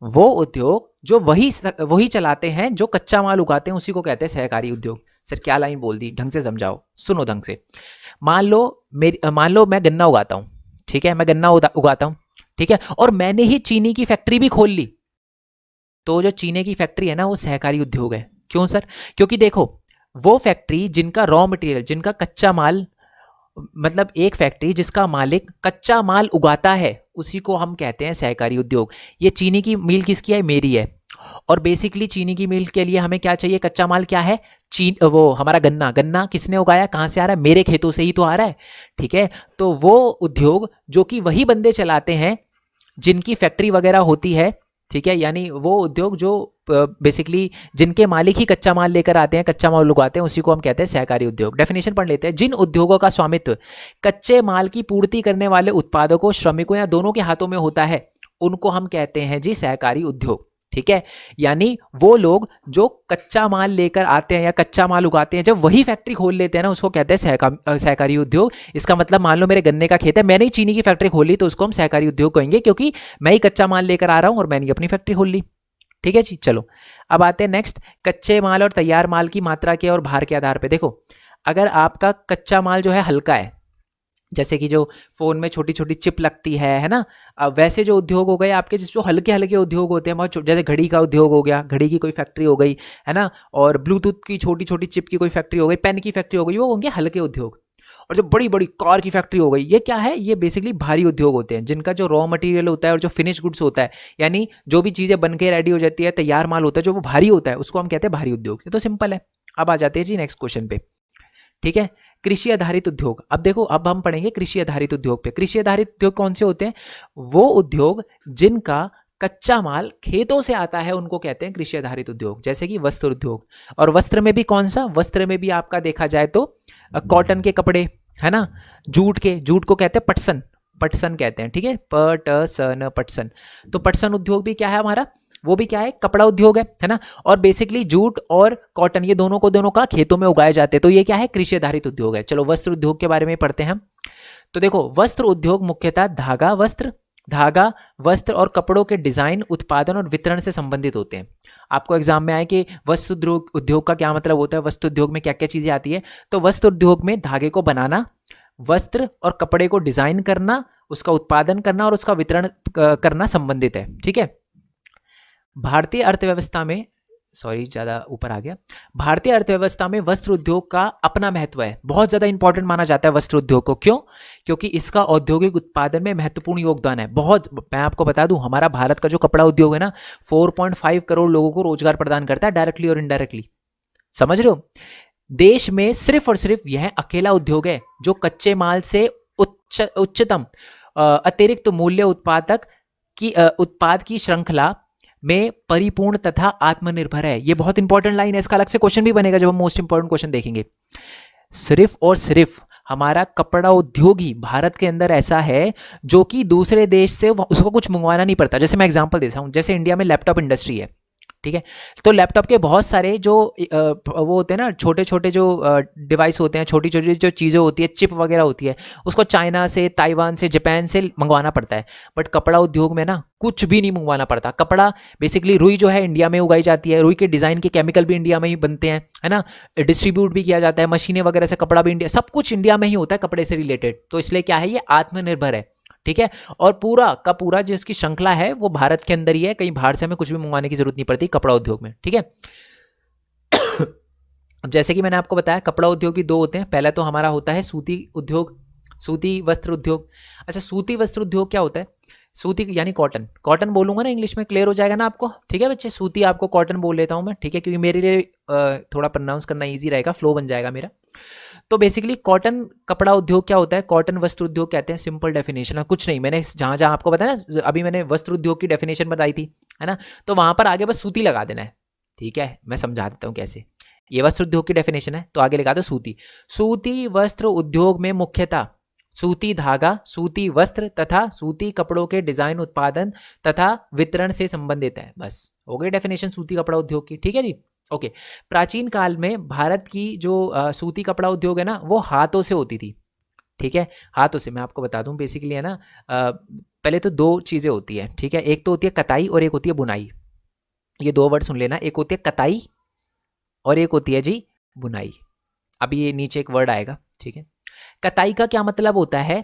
वो उद्योग जो वही चलाते हैं जो कच्चा माल उगाते हैं, उसी को कहते हैं सहकारी उद्योग। सर क्या लाइन बोल दी, ढंग से समझाओ, सुनो ढंग से। मान लो मैं गन्ना उगाता हूं, ठीक है, मैं गन्ना उगाता हूं, ठीक है, और मैंने ही चीनी की फैक्ट्री भी खोल ली, तो जो चीनी की फैक्ट्री है ना वो सहकारी उद्योग है। क्यों सर, क्योंकि देखो वो फैक्ट्री जिनका रॉ मटेरियल, जिनका कच्चा माल, मतलब एक फैक्ट्री जिसका मालिक कच्चा माल उगाता है, उसी को हम कहते हैं सहकारी उद्योग। ये चीनी की मिल किसकी है, मेरी है। और बेसिकली चीनी की मिल के लिए हमें क्या चाहिए, कच्चा माल क्या है, वो हमारा गन्ना किसने उगाया, कहाँ से आ रहा है, मेरे खेतों से ही तो आ रहा है, ठीक है। तो वो उद्योग जो कि वही बंदे चलाते हैं जिनकी फैक्ट्री वगैरह होती है, ठीक है, यानी वो उद्योग जो बेसिकली जिनके मालिक ही कच्चा माल लेकर आते हैं, कच्चा माल उगाते हैं, उसी को हम कहते हैं सहकारी उद्योग। डेफिनेशन पढ़ लेते हैं। जिन उद्योगों का स्वामित्व कच्चे माल की पूर्ति करने वाले उत्पादकों, श्रमिकों या दोनों के हाथों में होता है, उनको हम कहते हैं जी सहकारी उद्योग, ठीक है। यानी वो लोग जो कच्चा माल लेकर आते हैं या कच्चा माल उगाते हैं, जब वही फैक्ट्री खोल लेते हैं ना, उसको कहते हैं सहकारी उद्योग। इसका मतलब मान लो मेरे गन्ने का खेत है, मैंने ही चीनी की फैक्ट्री खोली, तो उसको हम सहकारी उद्योग कहेंगे, क्योंकि मैं ही कच्चा माल लेकर आ रहा हूं और मैंने अपनी फैक्ट्री खोल ली, ठीक है जी। चलो अब आते हैं नेक्स्ट, कच्चे माल और तैयार माल की मात्रा के और भार के आधार पे। देखो अगर आपका कच्चा माल जो है हल्का है, जैसे कि जो फोन में छोटी छोटी चिप लगती है ना, वैसे जो उद्योग हो गए आपके, जिसमें हल्के हल्के उद्योग होते हैं बहुत, जैसे घड़ी का उद्योग हो गया, घड़ी की कोई फैक्ट्री हो गई है ना, और ब्लूटूथ की छोटी छोटी चिप की कोई फैक्ट्री हो गई, पेन की फैक्ट्री हो गई, वो होंगे हल्के उद्योग। और जो बड़ी बड़ी कार की फैक्ट्री हो गई, ये क्या है, ये बेसिकली भारी उद्योग होते हैं, जिनका जो रॉ मटेरियल होता है और जो फिनिश गुड्स होता है, यानी जो भी चीज़ें बन के रेडी हो जाती है, तैयार माल होता है जो वो भारी होता है, उसको हम कहते हैं भारी उद्योग। ये तो सिंपल है। अब आ जाते हैं जी नेक्स्ट क्वेश्चन पे, ठीक है। कृषि आधारित उद्योग। अब देखो अब हम पढ़ेंगे कृषि आधारित उद्योग पे। कृषि आधारित उद्योग कौन से होते हैं, वो उद्योग जिनका कच्चा माल खेतों से आता है, उनको कहते हैं कृषि आधारित उद्योग। जैसे कि वस्त्र उद्योग, और वस्त्र में भी कौन सा, वस्त्र में भी आपका देखा जाए तो कॉटन के कपड़े है ना, जूट को कहते हैं पटसन कहते हैं, ठीक है, पटसन। तो पटसन उद्योग भी क्या है हमारा, वो भी क्या है, कपड़ा उद्योग है ना। और बेसिकली जूट और कॉटन ये दोनों का खेतों में उगाए जाते हैं, तो ये क्या है, कृषि आधारित उद्योग है। चलो वस्त्र उद्योग के बारे में पढ़ते हैं हम। तो देखो वस्त्र उद्योग मुख्यतः धागा वस्त्र और कपड़ों के डिजाइन, उत्पादन और वितरण से संबंधित होते हैं। आपको एग्जाम में आए कि वस्त्र उद्योग का क्या मतलब होता है, वस्त्र उद्योग में क्या क्या चीजें आती है। तो वस्त्र उद्योग में धागे को बनाना, वस्त्र और कपड़े को डिजाइन करना, उसका उत्पादन करना और उसका वितरण करना संबंधित है। ठीक है, भारतीय अर्थव्यवस्था में, सॉरी ज़्यादा ऊपर आ गया, भारतीय अर्थव्यवस्था में वस्त्र उद्योग का अपना महत्व है, बहुत ज़्यादा इंपॉर्टेंट माना जाता है वस्त्र उद्योग को। क्यों? क्योंकि इसका औद्योगिक उत्पादन में महत्वपूर्ण योगदान है। बहुत, मैं आपको बता दूं, हमारा भारत का जो कपड़ा उद्योग है ना, 4.5 करोड़ लोगों को रोजगार प्रदान करता है, डायरेक्टली और इनडायरेक्टली। समझ रहे हो? देश में सिर्फ और सिर्फ यह अकेला उद्योग है जो कच्चे माल से उच्चतम अतिरिक्त मूल्य उत्पाद की श्रृंखला में परिपूर्ण तथा आत्मनिर्भर है। ये बहुत इंपॉर्टेंट लाइन है, इसका अलग से क्वेश्चन भी बनेगा जब हम मोस्ट इंपॉर्टेंट क्वेश्चन देखेंगे। सिर्फ और सिर्फ हमारा कपड़ा उद्योग ही भारत के अंदर ऐसा है जो कि दूसरे देश से उसको कुछ मंगवाना नहीं पड़ता। जैसे मैं एग्जांपल देता हूँ, जैसे इंडिया में लैपटॉप इंडस्ट्री है, ठीक है, तो लैपटॉप के बहुत सारे जो वो होते हैं ना, छोटे छोटे जो डिवाइस होते हैं, छोटी छोटी जो चीज़ें होती है, चिप वगैरह होती है, उसको चाइना से, ताइवान से, जापान से मंगवाना पड़ता है। बट कपड़ा उद्योग में ना कुछ भी नहीं मंगवाना पड़ता। कपड़ा बेसिकली रुई जो है इंडिया में उगाई जाती है, रुई के डिज़ाइन के केमिकल भी इंडिया में ही बनते हैं, है ना, डिस्ट्रीब्यूट भी किया जाता है, मशीनें वगैरह से कपड़ा भी इंडिया, सब कुछ इंडिया में ही होता है कपड़े से रिलेटेड। तो इसलिए क्या है, ये आत्मनिर्भर है। ठीक है, और पूरा का पूरा जिसकी श्रृंखला है वो भारत के अंदर ही है, कहीं बाहर से हमें कुछ भी मंगवाने की जरूरत नहीं पड़ती कपड़ा उद्योग में। ठीक है, अब जैसे कि मैंने आपको बताया कपड़ा उद्योग भी दो होते हैं। पहला तो हमारा होता है सूती उद्योग, सूती वस्त्र उद्योग। अच्छा, सूती वस्त्र उद्योग क्या होता है? सूती यानी कॉटन, कॉटन बोलूंगा ना इंग्लिश में, क्लियर हो जाएगा ना आपको? ठीक है बच्चे, सूती आपको कॉटन बोल लेता हूं मैं, ठीक है, क्योंकि मेरे लिए थोड़ा प्रोनाउंस करना ईजी रहेगा, फ्लो बन जाएगा मेरा। तो बेसिकली कॉटन कपड़ा उद्योग क्या होता है? कॉटन वस्त्र उद्योग कहते हैं। सिंपल डेफिनेशन है, कुछ नहीं, मैंने जहां जहां आपको बताया ना, अभी मैंने वस्त्र उद्योग की डेफिनेशन बताई थी, है ना, तो वहां पर आगे बस सूती लगा देना है। ठीक है, मैं समझा देता हूं कैसे। ये वस्त्र उद्योग की डेफिनेशन है, तो आगे लगा दो सूती। सूती वस्त्र उद्योग में मुख्यतः सूती धागा, सूती वस्त्र तथा सूती कपड़ों के डिजाइन, उत्पादन तथा वितरण से संबंधित है। बस हो गई डेफिनेशन सूती कपड़ा उद्योग की। ठीक है जी, ओके। प्राचीन काल में भारत की जो सूती कपड़ा उद्योग है ना, वो हाथों से होती थी। ठीक है, हाथों से। मैं आपको बता दूं बेसिकली, है ना, पहले तो दो चीज़ें होती है। ठीक है, एक तो होती है कताई और एक होती है बुनाई। ये दो वर्ड सुन लेना, एक होती है कताई और एक होती है जी बुनाई। अभी ये नीचे एक वर्ड आएगा। ठीक है, कताई का क्या मतलब होता है?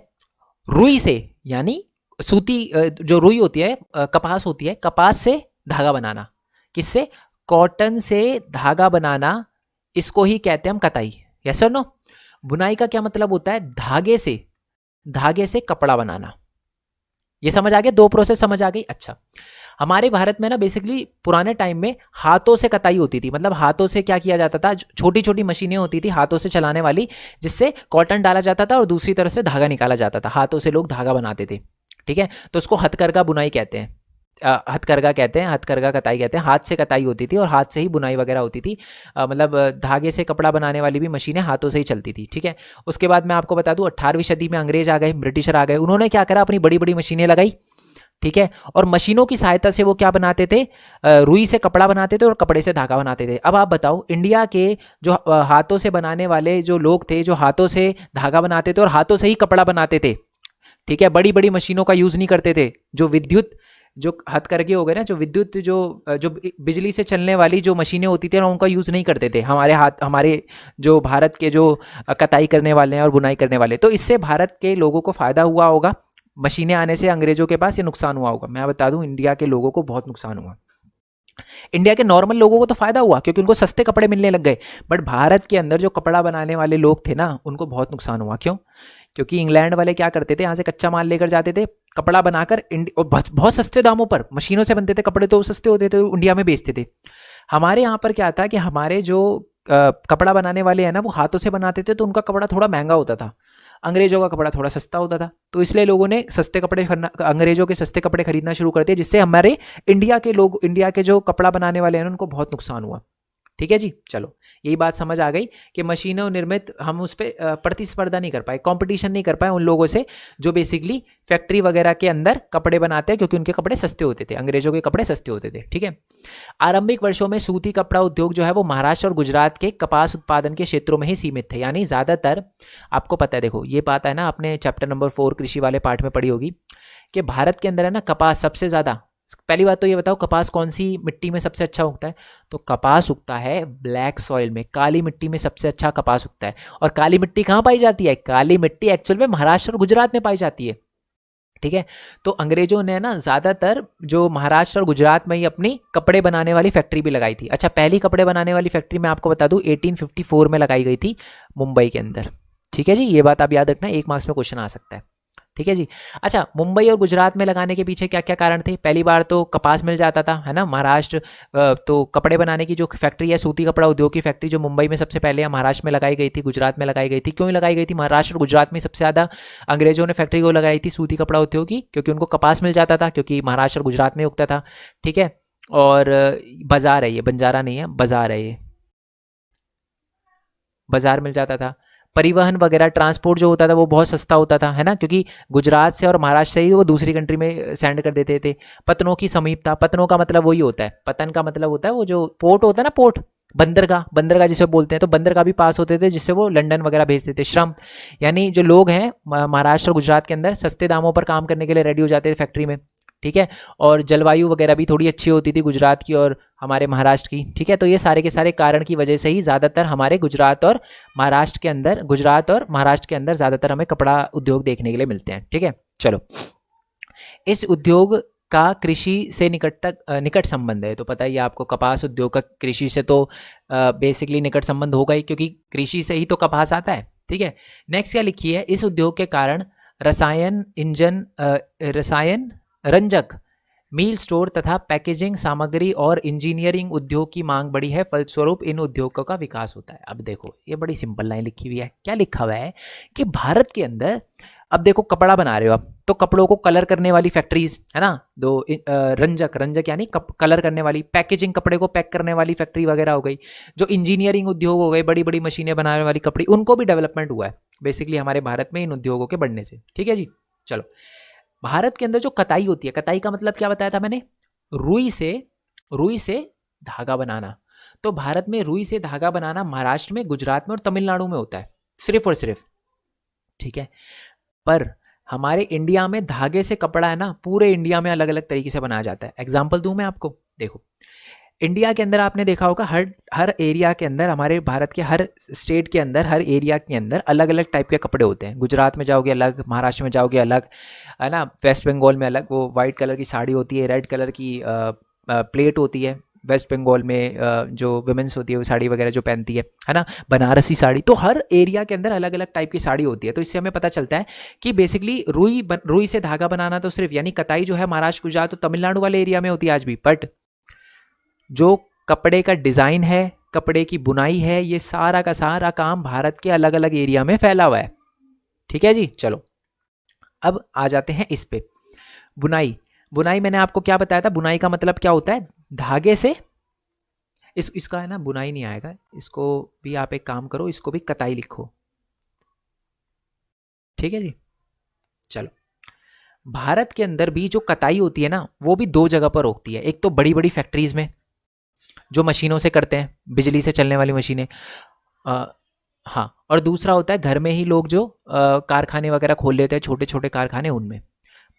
रुई से, यानी सूती जो रुई होती है, कपास होती है, कपास से धागा बनाना। किससे? कॉटन से धागा बनाना, इसको ही कहते हैं हम कताई। यस और नो? बुनाई का क्या मतलब होता है? धागे से कपड़ा बनाना। ये समझ आ गया? दो प्रोसेस समझ आ गई। अच्छा, हमारे भारत में ना बेसिकली पुराने टाइम में हाथों से कताई होती थी। मतलब हाथों से क्या किया जाता था, छोटी छोटी मशीनें होती थी हाथों से चलाने वाली, जिससे कॉटन डाला जाता था और दूसरी तरफ से धागा निकाला जाता था। हाथों से लोग धागा बनाते थे। ठीक है, तो उसको हथकरघा बुनाई कहते हैं, हथकरघा कहते हैं, हथकरघा कताई कहते हैं। हाथ से कताई होती थी और हाथ से ही बुनाई वगैरह होती थी। मतलब धागे से कपड़ा बनाने वाली भी मशीनें हाथों से ही चलती थी। ठीक है, उसके बाद मैं आपको बता दूं 18वीं सदी में अंग्रेज आ गए, ब्रिटिशर आ गए। उन्होंने क्या करा, अपनी बड़ी बड़ी मशीनें लगाई। ठीक है, और मशीनों की सहायता से वो क्या बनाते थे? रुई से कपड़ा बनाते थे और कपड़े से धागा बनाते थे। अब आप बताओ, इंडिया के जो हाथों से बनाने वाले जो लोग थे, जो हाथों से धागा बनाते थे और हाथों से ही कपड़ा बनाते थे, ठीक है, बड़ी बड़ी मशीनों का यूज नहीं करते थे। जो विद्युत, जो हथकरघे हो गए ना, जो विद्युत जो बिजली से चलने वाली जो मशीनें होती थी ना, उनका यूज़ नहीं करते थे हमारे जो भारत के जो कताई करने वाले हैं और बुनाई करने वाले। तो इससे भारत के लोगों को फ़ायदा हुआ होगा, मशीनें आने से अंग्रेजों के पास ये नुकसान हुआ होगा। मैं बता दूं, इंडिया के लोगों को बहुत नुकसान हुआ। इंडिया के नॉर्मल लोगों को तो फायदा हुआ क्योंकि उनको सस्ते कपड़े मिलने लग गए, बट भारत के अंदर जो कपड़ा बनाने वाले लोग थे ना, उनको बहुत नुकसान हुआ। क्यों? क्योंकि इंग्लैंड वाले क्या करते थे, यहाँ से कच्चा माल लेकर जाते थे, कपड़ा बनाकर और बहुत सस्ते दामों पर मशीनों से बनते थे कपड़े, तो सस्ते होते थे, इंडिया में बेचते थे। हमारे यहाँ पर क्या था कि हमारे जो कपड़ा बनाने वाले हैं ना, वो हाथों से बनाते थे, तो उनका कपड़ा थोड़ा महंगा होता था। अंग्रेजों का कपड़ा थोड़ा सस्ता होता था, तो इसलिए लोगों ने सस्ते कपड़े अंग्रेजों के सस्ते कपड़े खरीदना शुरू कर दिए, जिससे हमारे इंडिया के जो कपड़ा बनाने वाले हैं उनको बहुत नुकसान हुआ। ठीक है जी, चलो यही बात समझ आ गई कि मशीनों निर्मित हम उस पर प्रतिस्पर्धा नहीं कर पाए, कंपटीशन नहीं कर पाए उन लोगों से जो बेसिकली फैक्ट्री वगैरह के अंदर कपड़े बनाते हैं, क्योंकि उनके कपड़े सस्ते होते थे, अंग्रेजों के कपड़े सस्ते होते थे। ठीक है, आरंभिक वर्षों में सूती कपड़ा उद्योग जो है वो महाराष्ट्र और गुजरात के कपास उत्पादन के क्षेत्रों में ही सीमित थे। यानी ज़्यादातर, आपको पता है, देखो ये बात है ना, आपने चैप्टर नंबर 4 कृषि वाले पार्ट में पढ़ी होगी कि भारत के अंदर है ना कपास सबसे ज़्यादा पहली बात तो ये बताओ, कपास कौन सी मिट्टी में सबसे अच्छा उगता है? तो कपास उगता है ब्लैक सॉइल में, काली मिट्टी में सबसे अच्छा कपास उगता है। और काली मिट्टी कहाँ पाई जाती है? काली मिट्टी एक्चुअल में महाराष्ट्र और गुजरात में पाई जाती है। ठीक है, तो अंग्रेजों ने ना ज़्यादातर जो महाराष्ट्र और गुजरात में ही अपनी कपड़े बनाने वाली फैक्ट्री भी लगाई थी। अच्छा, पहली कपड़े बनाने वाली फैक्ट्री मैं आपको बता दूं 1854 में लगाई गई थी मुंबई के अंदर। ठीक है जी, ये बात आप याद रखना, 1 मार्क्स में क्वेश्चन आ सकता है। ठीक है जी। अच्छा, मुंबई और गुजरात में लगाने के पीछे क्या क्या कारण थे? पहली बार तो कपास मिल जाता था, है ना। महाराष्ट्र तो कपड़े बनाने की जो फैक्ट्री है, सूती कपड़ा उद्योग की फैक्ट्री, जो मुंबई में सबसे पहले है, महाराष्ट्र में लगाई गई थी, गुजरात में लगाई गई थी। क्यों लगाई गई थी? महाराष्ट्र और गुजरात में सबसे ज़्यादा अंग्रेजों ने फैक्ट्री को लगाई थी सूती कपड़ा उद्योग की, क्योंकि उनको कपास मिल जाता था, क्योंकि महाराष्ट्र और गुजरात में उगता था। ठीक है, और बाजार है ये, बंजारा नहीं है, बाजार है ये, बाजार मिल जाता था। परिवहन वगैरह, ट्रांसपोर्ट जो होता था वो बहुत सस्ता होता था, है ना, क्योंकि गुजरात से और महाराष्ट्र से ही वो दूसरी कंट्री में सेंड कर देते थे। पतनों की समीपता, पतनों का मतलब वही होता है, पतन का मतलब होता है वो जो पोर्ट होता है ना, पोर्ट, बंदरगाह, बंदरगाह जिसे बोलते हैं, तो बंदरगाह भी पास होते थे जिससे वो लंदन वगैरह भेजते थे। श्रम, यानी जो लोग हैं महाराष्ट्र और गुजरात के अंदर सस्ते दामों पर काम करने के लिए रेडी हो जाते थे फैक्ट्री में। ठीक है, और जलवायु वगैरह भी थोड़ी अच्छी होती थी गुजरात की और हमारे महाराष्ट्र की। ठीक है, तो ये सारे के सारे कारण की वजह से ही ज़्यादातर हमारे गुजरात और महाराष्ट्र के अंदर ज़्यादातर हमें कपड़ा उद्योग देखने के लिए मिलते हैं। ठीक है, चलो, इस उद्योग का कृषि से निकट संबंध है। तो पता ही है आपको, कपास उद्योग का कृषि से तो बेसिकली निकट संबंध होगा ही, क्योंकि कृषि से ही तो कपास आता है। ठीक है, नेक्स्ट क्या लिखी है? इस उद्योग के कारण रसायन रंजक, मील स्टोर तथा पैकेजिंग सामग्री और इंजीनियरिंग उद्योग की मांग बढ़ी है, फलस्वरूप इन उद्योगों का विकास होता है। अब देखो, ये बड़ी सिंपल लाइन लिखी हुई है। क्या लिखा हुआ है कि भारत के अंदर, अब देखो कपड़ा बना रहे हो आप, तो कपड़ों को कलर करने वाली फैक्ट्रीज, है ना, दो रंजक यानी कलर करने वाली, पैकेजिंग, कपड़े को पैक करने वाली फैक्ट्री वगैरह हो गई, जो इंजीनियरिंग उद्योग हो गए, बड़ी बड़ी मशीनें बनाने वाली कपड़े, उनको भी डेवलपमेंट हुआ है बेसिकली हमारे भारत में इन उद्योगों के बढ़ने से। ठीक है जी, चलो, भारत के अंदर जो कताई होती है, कताई का मतलब क्या बताया था मैंने? रुई से धागा बनाना। तो भारत में रुई से धागा बनाना महाराष्ट्र में, गुजरात में और तमिलनाडु में होता है, सिर्फ और सिर्फ। ठीक है, पर हमारे इंडिया में धागे से कपड़ा है ना, पूरे इंडिया में अलग अलग तरीके से बनाया जाता है। एग्जाम्पल दूं मैं आपको, देखो, इंडिया के अंदर आपने देखा होगा हर एरिया के अंदर, हमारे भारत के हर स्टेट के अंदर, हर एरिया के अंदर अलग अलग टाइप के कपड़े होते हैं। गुजरात में जाओगे अलग, महाराष्ट्र में जाओगे अलग, है ना, वेस्ट बंगाल में अलग, वो वाइट कलर की साड़ी होती है, रेड कलर की प्लेट होती है वेस्ट बंगाल में, जो वुमेन्स होती है वो साड़ी वगैरह जो पहनती है ना, बनारसी साड़ी। तो हर एरिया के अंदर अलग अलग टाइप की साड़ी होती है। तो इससे हमें पता चलता है कि बेसिकली रुई से धागा बनाना तो सिर्फ, यानी कताई जो है महाराष्ट्र, गुजरात तो तमिलनाडु वाले एरिया में होती है आज भी, बट जो कपड़े का डिज़ाइन है, कपड़े की बुनाई है, ये सारा का सारा काम भारत के अलग अलग एरिया में फैला हुआ है। ठीक है जी, चलो, अब आ जाते हैं इस पे, बुनाई मैंने आपको क्या बताया था? बुनाई का मतलब क्या होता है? धागे से, इसका है ना बुनाई नहीं आएगा, इसको भी आप एक काम करो, इसको भी कताई लिखो। ठीक है जी, चलो, भारत के अंदर भी जो कताई होती है ना, वो भी 2 जगह पर होती है। एक तो बड़ी बड़ी फैक्ट्रीज में जो मशीनों से करते हैं, बिजली से चलने वाली मशीनें, हाँ, और दूसरा होता है घर में ही लोग जो कारखाने वगैरह खोल लेते हैं, छोटे छोटे कारखाने, उनमें।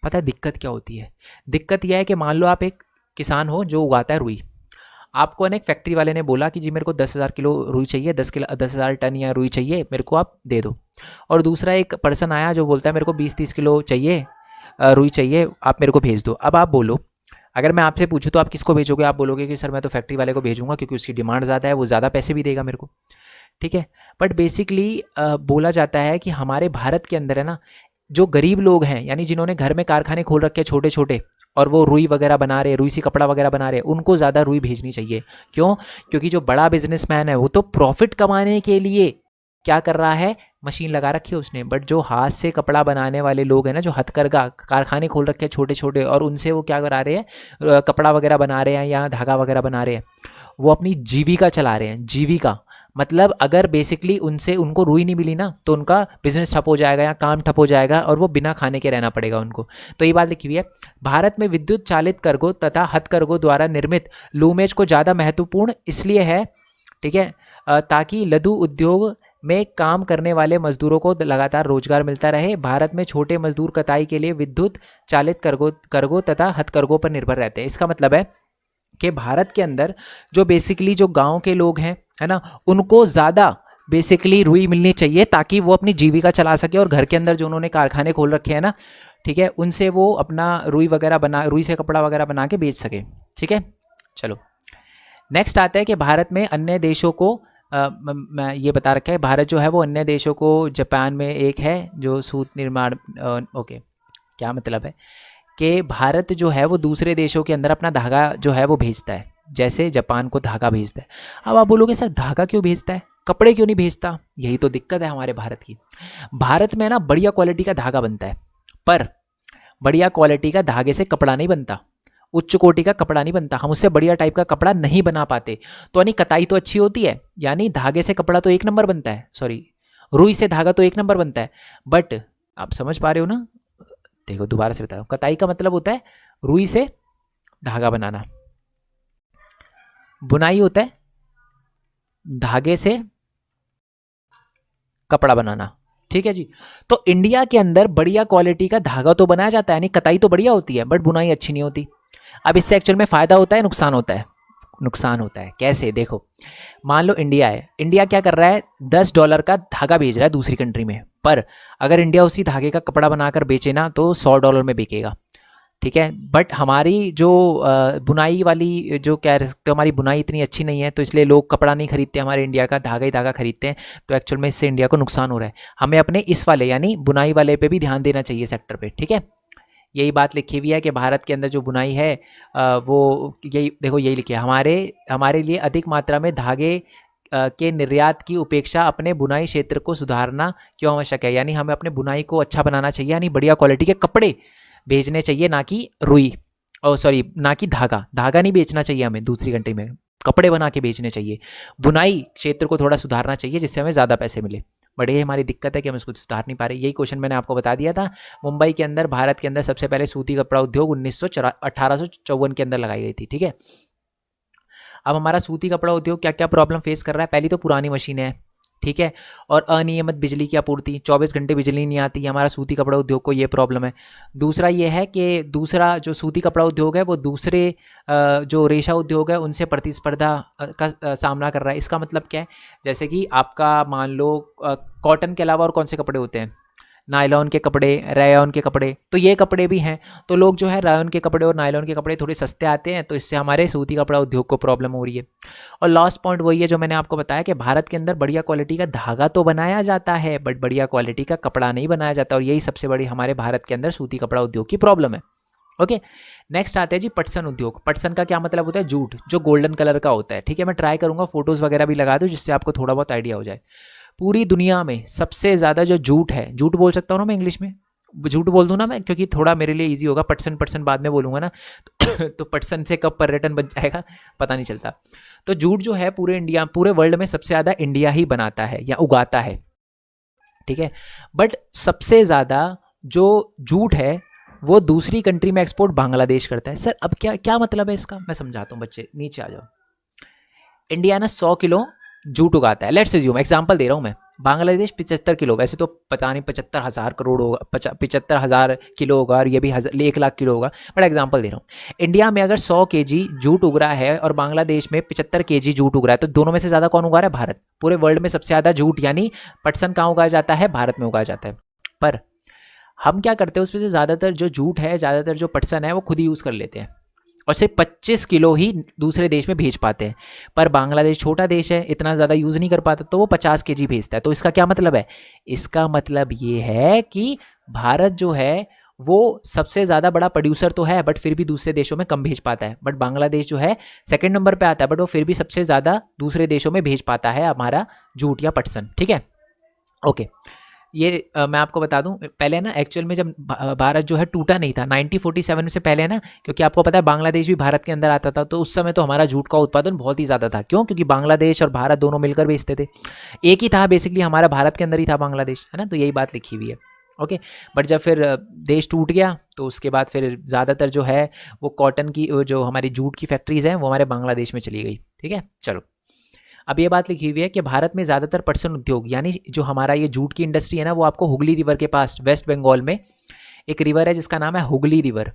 पता है दिक्कत क्या होती है? दिक्कत यह है कि मान लो आप एक किसान हो जो उगाता है रुई, आपको एक फैक्ट्री वाले ने बोला कि जी मेरे को 10,000 किलो रुई चाहिए, 10,000 टन या रुई चाहिए, मेरे को आप दे दो। और दूसरा एक पर्सन आया जो बोलता है मेरे को 20-30 किलो चाहिए, रुई चाहिए, आप मेरे को भेज दो। अब आप बोलो, अगर मैं आपसे पूछूं तो आप किसको भेजोगे? आप बोलोगे कि सर मैं तो फैक्ट्री वाले को भेजूंगा, क्योंकि उसकी डिमांड ज़्यादा है, वो ज़्यादा पैसे भी देगा मेरे को। ठीक है, बट बेसिकली बोला जाता है कि हमारे भारत के अंदर है ना, जो गरीब लोग हैं, यानी जिन्होंने घर में कारखाने खोल रखे हैं छोटे छोटे, और वो रुई वगैरह बना रहे हैं, रुई से कपड़ा वगैरह बना रहे हैं, उनको ज़्यादा रुई भेजनी चाहिए। क्यों? क्योंकि जो बड़ा बिजनेसमैन है वो तो प्रॉफिट कमाने के लिए क्या कर रहा है? मशीन लगा रखी है उसने। बट जो हाथ से कपड़ा बनाने वाले लोग हैं ना, जो हथकरघा कारखाने खोल रखे हैं छोटे छोटे, और उनसे वो क्या करा रहे हैं? कपड़ा वगैरह बना रहे हैं या धागा वगैरह बना रहे हैं, वो अपनी जीविका चला रहे हैं। जीविका मतलब अगर बेसिकली उनको रुई नहीं मिली ना, तो उनका बिजनेस ठप हो जाएगा या काम ठप हो जाएगा, और वो बिना खाने के रहना पड़ेगा उनको। तो ये बात लिखी हुई है। भारत में विद्युत चालित करघों तथा हथकरघों द्वारा निर्मित लूमेज को ज़्यादा महत्वपूर्ण इसलिए है, ठीक है, ताकि लघु उद्योग में काम करने वाले मजदूरों को लगातार रोजगार मिलता रहे। भारत में छोटे मजदूर कताई के लिए विद्युत चालित करगो तथा हथकरघों पर निर्भर रहते हैं। इसका मतलब है कि भारत के अंदर जो बेसिकली जो गांव के लोग हैं, है ना, उनको ज़्यादा बेसिकली रुई मिलनी चाहिए ताकि वो अपनी जीविका चला सके, और घर के अंदर जो उन्होंने कारखाने खोल रखे हैं ना, ठीक है, उनसे वो अपना रुई से कपड़ा वगैरह बना के बेच सके। ठीक है, चलो नेक्स्ट आता है कि भारत में अन्य देशों को मैं ये बता रखा है, भारत जो है वो अन्य देशों को, जापान में एक है जो सूत निर्माण, ओके, क्या मतलब है कि भारत जो है वो दूसरे देशों के अंदर अपना धागा जो है वो भेजता है, जैसे जापान को धागा भेजता है। अब आप बोलोगे सर धागा क्यों भेजता है, कपड़े क्यों नहीं भेजता? यही तो दिक्कत है हमारे भारत की। भारत में ना बढ़िया क्वालिटी का धागा बनता है, पर बढ़िया क्वालिटी का धागे से कपड़ा नहीं बनता, उच्च कोटि का कपड़ा नहीं बनता, हम उससे बढ़िया टाइप का कपड़ा नहीं बना पाते। तो यानी कताई तो अच्छी होती है, यानी धागे से कपड़ा तो एक नंबर बनता है, सॉरी रुई से धागा तो एक नंबर बनता है, बट आप समझ पा रहे हो ना, देखो दोबारा से बता रहा हूं, कताई का मतलब होता है रुई से धागा बनाना, बुनाई होता है धागे से कपड़ा बनाना। ठीक है जी, तो इंडिया के अंदर बढ़िया क्वालिटी का धागा तो बनाया जाता है, यानी कताई तो बढ़िया होती है, बट बुनाई अच्छी नहीं होती। अब इससे एक्चुअल में फायदा होता है, नुकसान होता है? नुकसान होता है। कैसे? देखो, मान लो इंडिया है, इंडिया क्या कर रहा है, $10 का धागा भेज रहा है दूसरी कंट्री में, पर अगर इंडिया उसी धागे का कपड़ा बनाकर बेचे ना तो $100 में बिकेगा। ठीक है, बट हमारी जो बुनाई वाली जो तो हमारी बुनाई इतनी अच्छी नहीं है, तो इसलिए लोग कपड़ा नहीं खरीदते, हमारे इंडिया का धागा ही धागा खरीदते हैं, तो एक्चुअल में इससे इंडिया को नुकसान हो रहा है। हमें अपने इस वाले यानी बुनाई वाले पे भी ध्यान देना चाहिए सेक्टर पे। ठीक है, यही बात लिखी हुई है कि भारत के अंदर जो बुनाई है वो यही देखो, यही लिखी है, हमारे लिए अधिक मात्रा में धागे के निर्यात की उपेक्षा अपने बुनाई क्षेत्र को सुधारना क्यों आवश्यक है। यानी हमें अपने बुनाई को अच्छा बनाना चाहिए, यानी बढ़िया क्वालिटी के कपड़े भेजने चाहिए, ना कि रुई, और सॉरी ना कि धागा नहीं बेचना चाहिए हमें दूसरी कंट्री में, कपड़े बना के बेचने चाहिए। बुनाई क्षेत्र को थोड़ा सुधारना चाहिए जिससे हमें ज़्यादा पैसे मिले। बट ये हमारी दिक्कत है कि हम इसको सुधार नहीं पा रहे। यही क्वेश्चन मैंने आपको बता दिया था। मुंबई के अंदर, भारत के अंदर सबसे पहले सूती कपड़ा उद्योग 1854 के अंदर लगाई गई थी। ठीक है, अब हमारा सूती कपड़ा उद्योग क्या क्या प्रॉब्लम फेस कर रहा है? पहली तो पुरानी मशीनें हैं, ठीक है, और अनियमित बिजली की आपूर्ति, 24 घंटे बिजली नहीं आती, हमारा सूती कपड़ा उद्योग को ये प्रॉब्लम है। दूसरा ये है कि दूसरा जो सूती कपड़ा उद्योग है वो दूसरे जो रेशा उद्योग है उनसे प्रतिस्पर्धा का सामना कर रहा है। इसका मतलब क्या है? जैसे कि आपका मान लो कॉटन के अलावा और कौन से कपड़े होते हैं? नायलॉन के कपड़े, रेयॉन के कपड़े, तो ये कपड़े भी हैं। तो लोग जो है रेयॉन के कपड़े और नायलॉन के कपड़े थोड़े सस्ते आते हैं, तो इससे हमारे सूती कपड़ा उद्योग को प्रॉब्लम हो रही है। और लास्ट पॉइंट वही है जो मैंने आपको बताया कि भारत के अंदर बढ़िया क्वालिटी का धागा तो बनाया जाता है, बट बढ़िया क्वालिटी का कपड़ा नहीं बनाया जाता, और यही सबसे बड़ी हमारे भारत के अंदर सूती कपड़ा उद्योग की प्रॉब्लम है। ओके, नेक्स्ट आते हैं जी पटसन उद्योग। पटसन का क्या मतलब होता है? जूट, जो गोल्डन कलर का होता है। ठीक है, मैं ट्राई करूंगा फोटोज़ वगैरह भी लगा दूं जिससे आपको थोड़ा बहुत आइडिया हो जाए। पूरी दुनिया में सबसे ज़्यादा जो जूट है, जूट बोल सकता हूँ ना मैं इंग्लिश में, जूट बोल दूँ ना मैं, क्योंकि थोड़ा मेरे लिए इजी होगा, पटसन बाद में बोलूँगा ना तो पटसन से कब पर्यटन बन जाएगा पता नहीं चलता। तो जूट जो है पूरे वर्ल्ड में सबसे ज़्यादा इंडिया ही बनाता है या उगाता है। ठीक है, बट सबसे ज़्यादा जो जूट है वो दूसरी कंट्री में एक्सपोर्ट बांग्लादेश करता है। सर अब क्या क्या मतलब है इसका, मैं समझाता हूँ, बच्चे नीचे आ जाओ। इंडिया ना 100 किलो जूट उगाता है, लेट्स अज्यूम, एग्जांपल दे रहा हूँ मैं, बांग्लादेश 75 किलो, वैसे तो पता नहीं 75,000 करोड़ होगा, 75,000 किलो होगा, और ये भी 1 लाख किलो होगा, बट एग्जांपल दे रहा हूँ। इंडिया में अगर 100 kg जूट उग रहा है और बांग्लादेश में 75 kg जूट उग रहा है, तो दोनों में से ज़्यादा कौन उगा रहा है? भारत। पूरे वर्ल्ड में सबसे ज़्यादा जूट यानी पटसन कहाँ उगाया जाता है? भारत में उगाया जाता है। पर हम क्या करते हैं, उसमें से ज़्यादातर जो जूट है, ज़्यादातर जो पटसन है वो खुद ही यूज़ कर लेते हैं, और सिर्फ 25 किलो ही दूसरे देश में भेज पाते हैं। पर बांग्लादेश छोटा देश है, इतना ज़्यादा यूज़ नहीं कर पाता, तो वो 50 kg भेजता है। तो इसका क्या मतलब है? इसका मतलब ये है कि भारत जो है वो सबसे ज़्यादा बड़ा प्रोड्यूसर तो है, बट फिर भी दूसरे देशों में कम भेज पाता है। बट बांग्लादेश जो है सेकंड नंबर पे आता है, बट वो फिर भी सबसे ज़्यादा दूसरे देशों में भेज पाता है हमारा जूट या पटसन। ठीक है, ओके, ये मैं आपको बता दूं, पहले ना एक्चुअल में जब भारत जो है टूटा नहीं था 1947 से पहले ना, क्योंकि आपको पता है बांग्लादेश भी भारत के अंदर आता था, तो उस समय तो हमारा जूट का उत्पादन बहुत ही ज़्यादा था। क्यों? क्योंकि बांग्लादेश और भारत दोनों मिलकर बेचते थे, एक ही था बेसिकली, हमारा भारत के अंदर ही था बांग्लादेश, है ना, तो यही बात लिखी हुई है। ओके, बट जब फिर देश टूट गया तो उसके बाद फिर ज़्यादातर जो है वो कॉटन की, जो हमारी जूट की फैक्ट्रीज़ हैं वो हमारे बांग्लादेश में चली गई। ठीक है, चलो अब ये बात लिखी हुई है कि भारत में ज़्यादातर पटसन उद्योग यानी जो हमारा ये जूट की इंडस्ट्री है ना, वो आपको हुगली रिवर के पास वेस्ट बंगाल में एक रिवर है जिसका नाम है हुगली रिवर।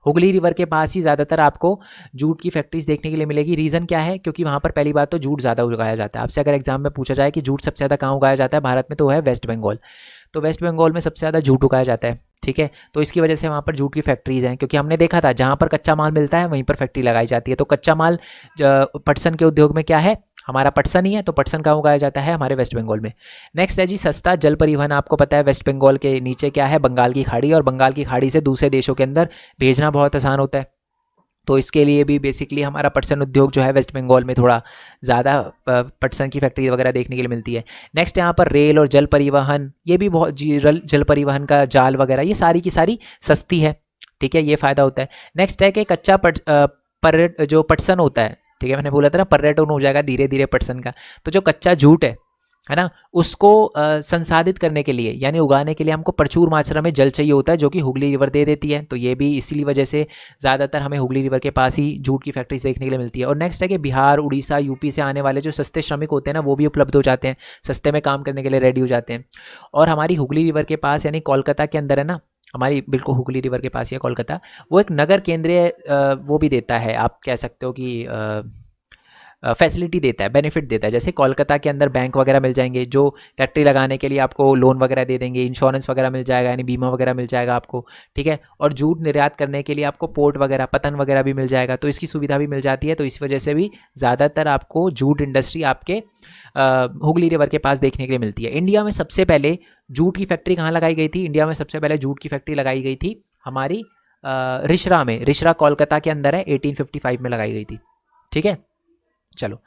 हुगली रिवर के पास ही ज़्यादातर आपको जूट की फैक्ट्रीज देखने के लिए मिलेगी। रीज़न क्या है? क्योंकि वहाँ पर पहली बात तो जूट ज़्यादा उगाया जाता है। आपसे अगर एग्जाम में पूछा जाए कि जूट सबसे ज़्यादा कहाँ उगाया जाता है भारत में, तो वो है वेस्ट बंगाल। तो वेस्ट बंगाल में सबसे ज़्यादा जूट उगाया जाता है, ठीक है। तो इसकी वजह से वहाँ पर जूट की फैक्ट्रीज़ हैं, क्योंकि हमने देखा था जहाँ पर कच्चा माल मिलता है वहीं पर फैक्ट्री लगाई जाती है। तो कच्चा माल पटसन के उद्योग में क्या है? हमारा पटसन ही है। तो पटसन कहाँ उगाया जाता है? हमारे वेस्ट बंगाल में। नेक्स्ट है जी सस्ता जल परिवहन। आपको पता है वेस्ट बंगाल के नीचे क्या है? बंगाल की खाड़ी, और बंगाल की खाड़ी से दूसरे देशों के अंदर भेजना बहुत आसान होता है। तो इसके लिए भी बेसिकली हमारा पटसन उद्योग जो है वेस्ट बंगाल में थोड़ा ज़्यादा पटसन की फैक्ट्री वगैरह देखने के लिए मिलती है। नेक्स्ट यहाँ पर रेल और जल परिवहन, ये भी बहुत जल परिवहन का जाल वगैरह ये सारी की सारी सस्ती है, ठीक है, ये फ़ायदा होता है। नेक्स्ट है कि कच्चा जो पटसन होता है, ठीक है, मैंने बोला था ना पर्यटन हो जाएगा धीरे धीरे पटसन का। तो जो कच्चा जूट है ना, उसको संसाधित करने के लिए यानी उगाने के लिए हमको प्रचुर मात्रा में जल चाहिए होता है, जो कि हुगली रिवर दे देती है। तो ये भी इसीलिए वजह से ज़्यादातर हमें हुगली रिवर के पास ही जूट की फैक्ट्रीज देखने के लिए मिलती है। और नेक्स्ट है कि बिहार, उड़ीसा, यूपी से आने वाले जो सस्ते श्रमिक होते हैं ना, वो भी उपलब्ध हो जाते हैं, सस्ते में काम करने के लिए रेडी हो जाते हैं। और हमारी हुगली रिवर के पास यानी कोलकाता के अंदर है ना, हमारी बिल्कुल हुगली रिवर के पास ही है कोलकाता, वो एक नगर केंद्रीय वो भी देता है, आप कह सकते हो कि फैसिलिटी देता है, बेनिफिट देता है। जैसे कोलकाता के अंदर बैंक वगैरह मिल जाएंगे, जो फैक्ट्री लगाने के लिए आपको लोन वगैरह दे देंगे, इंश्योरेंस वगैरह मिल जाएगा यानी बीमा वगैरह मिल जाएगा आपको, ठीक है। और जूट निर्यात करने के लिए आपको पोर्ट वगैरह, पतन वगैरह भी मिल जाएगा, तो इसकी सुविधा भी मिल जाती है। तो इस वजह से भी ज़्यादातर आपको जूट इंडस्ट्री आपके हुगली रिवर के पास देखने के लिए मिलती है। इंडिया में सबसे पहले जूट की फैक्ट्री कहाँ लगाई गई थी? इंडिया में सबसे पहले जूट की फैक्ट्री लगाई गई थी हमारी रिशरा में। रिशरा कोलकाता के अंदर है, 1855 में लगाई गई थी, ठीक है। चलो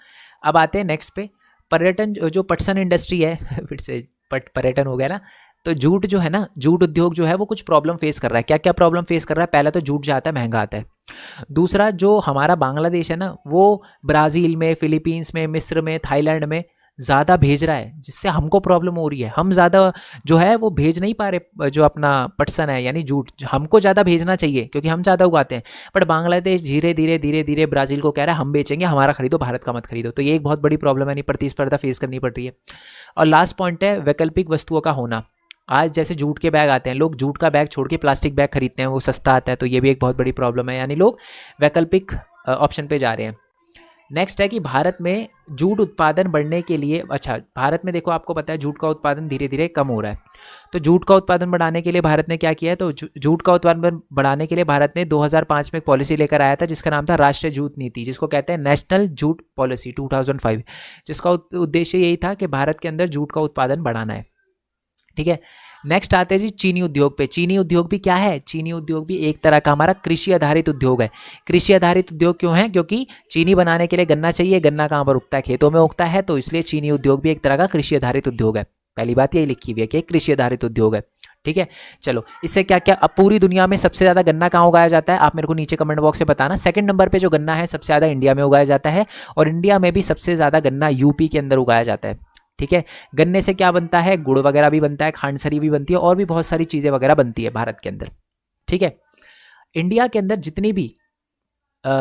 अब आते हैं नेक्स्ट पे। पर्यटन जो पटसन इंडस्ट्री है फिर से पर्यटन हो गया ना। तो जूट जो है ना, जूट उद्योग जो है वो कुछ प्रॉब्लम फेस कर रहा है। क्या क्या प्रॉब्लम फेस कर रहा है? पहला तो जूट जो आता है महंगा आता है। दूसरा, जो हमारा बांग्लादेश है ना, वो ब्राज़ील में, फिलीपींस में, मिस्र में, थाईलैंड में ज़्यादा भेज रहा है, जिससे हमको प्रॉब्लम हो रही है। हम ज़्यादा जो है वो भेज नहीं पा रहे, जो अपना पटसन है यानी जूट, हमको ज़्यादा भेजना चाहिए क्योंकि हम ज़्यादा उगाते हैं। बट बांग्लादेश धीरे धीरे ब्राज़ील को कह रहा है हम बेचेंगे, हमारा खरीदो, भारत का मत खरीदो। तो ये एक बहुत बड़ी प्रॉब्लम है, यानी प्रतिस्पर्धा फेस करनी पड़ रही है। और लास्ट पॉइंट है वैकल्पिक वस्तुओं का होना। आज जैसे जूट के बैग आते हैं, लोग जूट का बैग छोड़ के प्लास्टिक बैग खरीदते हैं, वो सस्ता आता है, तो ये भी एक बहुत बड़ी प्रॉब्लम है, यानी लोग वैकल्पिक ऑप्शन पे जा रहे हैं। नेक्स्ट है कि भारत में जूट उत्पादन बढ़ने के लिए, अच्छा भारत में देखो आपको पता है जूट का उत्पादन धीरे धीरे कम हो रहा है। तो जूट का उत्पादन बढ़ाने के लिए भारत ने क्या किया है? तो जूट का उत्पादन बढ़ाने के लिए भारत ने 2005 में एक पॉलिसी लेकर आया था जिसका नाम था राष्ट्रीय जूट नीति, जिसको कहते हैं नेशनल जूट पॉलिसी 2005, जिसका उद्देश्य यही था कि भारत के अंदर जूट का उत्पादन बढ़ाना है, ठीक है। नेक्स्ट आते हैं जी चीनी उद्योग पे। चीनी उद्योग भी क्या है? चीनी उद्योग भी एक तरह का हमारा कृषि आधारित उद्योग है। कृषि आधारित उद्योग क्यों है? क्योंकि चीनी बनाने के लिए गन्ना चाहिए, गन्ना कहाँ पर उगता है? खेतों में उगता है, तो इसलिए चीनी उद्योग भी एक तरह का कृषि आधारित उद्योग है। पहली बात यही लिखी हुई है कि कृषि आधारित उद्योग है, ठीक है। चलो इससे क्या क्या, अब पूरी दुनिया में सबसे ज़्यादा गन्ना कहाँ उगाया जाता है? आप मेरे को नीचे कमेंट बॉक्स से बताना। सेकंड नंबर पे जो गन्ना है सबसे ज़्यादा इंडिया में उगाया जाता है, और इंडिया में भी सबसे ज़्यादा गन्ना यूपी के अंदर उगाया जाता है, ठीक है। गन्ने से क्या बनता है? गुड़ वगैरह भी बनता है, खांडसरी भी बनती है, और भी बहुत सारी चीज़ें वगैरह बनती है भारत के अंदर, ठीक है। इंडिया के अंदर जितनी भी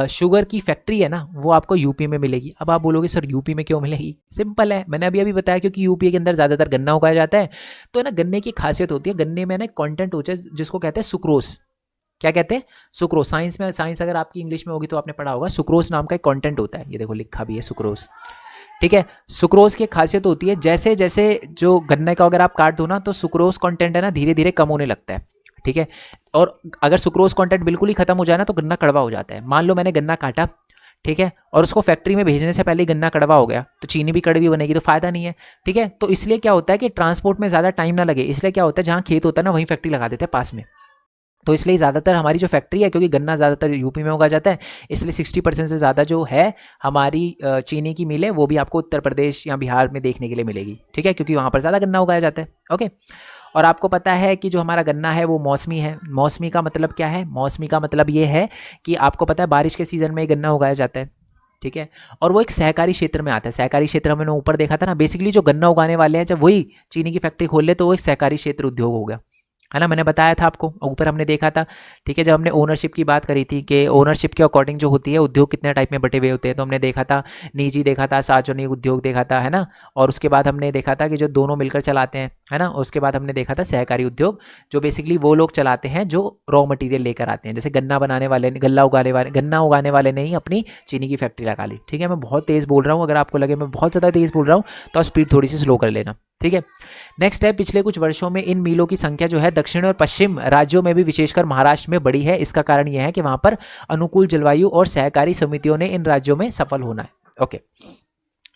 शुगर की फैक्ट्री है ना, वो आपको यूपी में मिलेगी। अब आप बोलोगे सर यूपी में क्यों मिलेगी? सिंपल है, मैंने अभी बताया क्योंकि यूपी के अंदर ज़्यादातर गन्ना उगाया जाता है। तो ना गन्ने की खासियत होती है, गन्ने में ना कंटेंट होता है जिसको कहते हैं सुक्रोस। क्या कहते हैं? सुक्रोस। साइंस में, साइंस अगर आपकी इंग्लिश में होगी तो आपने पढ़ा होगा, सुक्रोस नाम का एक कंटेंट होता है, ये देखो लिखा भी है सुक्रोस, ठीक है। सुक्रोज की खासियत होती है जैसे जैसे जो गन्ने का अगर आप काट दो ना, तो सुक्रोज कंटेंट है ना धीरे धीरे कम होने लगता है, ठीक है। और अगर सुक्रोज कंटेंट बिल्कुल ही खत्म हो जाए ना, तो गन्ना कड़वा हो जाता है। मान लो मैंने गन्ना काटा, ठीक है, और उसको फैक्ट्री में भेजने से पहले गन्ना कड़वा हो गया, तो चीनी भी कड़वी बनेगी, तो फायदा नहीं है, ठीक है। तो इसलिए क्या होता है कि ट्रांसपोर्ट में ज़्यादा टाइम ना लगे, इसलिए क्या होता है जहाँ खेत होता है ना वहीं फैक्ट्री लगा देते हैं पास में। तो इसलिए ज़्यादातर हमारी जो फैक्ट्री है, क्योंकि गन्ना ज़्यादातर यूपी में उगाया जाता है, इसलिए 60% से ज़्यादा जो है हमारी चीनी की मिल है वो भी आपको उत्तर प्रदेश या बिहार में देखने के लिए मिलेगी, ठीक है, क्योंकि वहाँ पर ज़्यादा गन्ना उगाया जाता है, ओके। और आपको पता है कि जो हमारा गन्ना है वो मौसमी है। मौसमी का मतलब क्या है? मौसमी का मतलब ये है कि आपको पता है बारिश के सीज़न में गन्ना उगाया जाता है, ठीक है। और वो एक सहकारी क्षेत्र में आता है। सहकारी क्षेत्र मैंने ऊपर देखा था ना, बेसिकली जो गन्ना उगाने वाले हैं जब वही चीनी की फैक्ट्री खोल ले तो वो एक सहकारी क्षेत्र उद्योग हो गया। है ना, मैंने बताया था आपको, ऊपर हमने देखा था। ठीक है, जब हमने ओनरशिप की बात करी थी कि ओनरशिप के अकॉर्डिंग जो होती है उद्योग कितने टाइप में बटे हुए होते हैं, तो हमने देखा था निजी देखा था, सार्वजनिक उद्योग देखा था, है ना, और उसके बाद हमने देखा था कि जो दोनों मिलकर चलाते हैं, है ना, उसके बाद हमने देखा था सहकारी उद्योग, जो बेसिकली वो लोग चलाते हैं जो रॉ मटेरियल लेकर आते हैं, जैसे गन्ना बनाने वाले, गन्ना उगाने वाले ने ही अपनी चीनी की फैक्ट्री लगा ली। ठीक है, मैं बहुत तेज़ बोल रहा हूँ, अगर आपको लगे मैं बहुत ज़्यादा तेज़ बोल रहा हूँ तो आप स्पीड थोड़ी सी स्लो कर लेना। ठीक है, नेक्स्ट है, पिछले कुछ वर्षों में इन मिलों की संख्या जो है दक्षिण और पश्चिम राज्यों में भी विशेषकर महाराष्ट्र में बढ़ी है। इसका कारण यह है कि वहां पर अनुकूल जलवायु और सहकारी समितियों ने इन राज्यों में सफल होना है। ओके,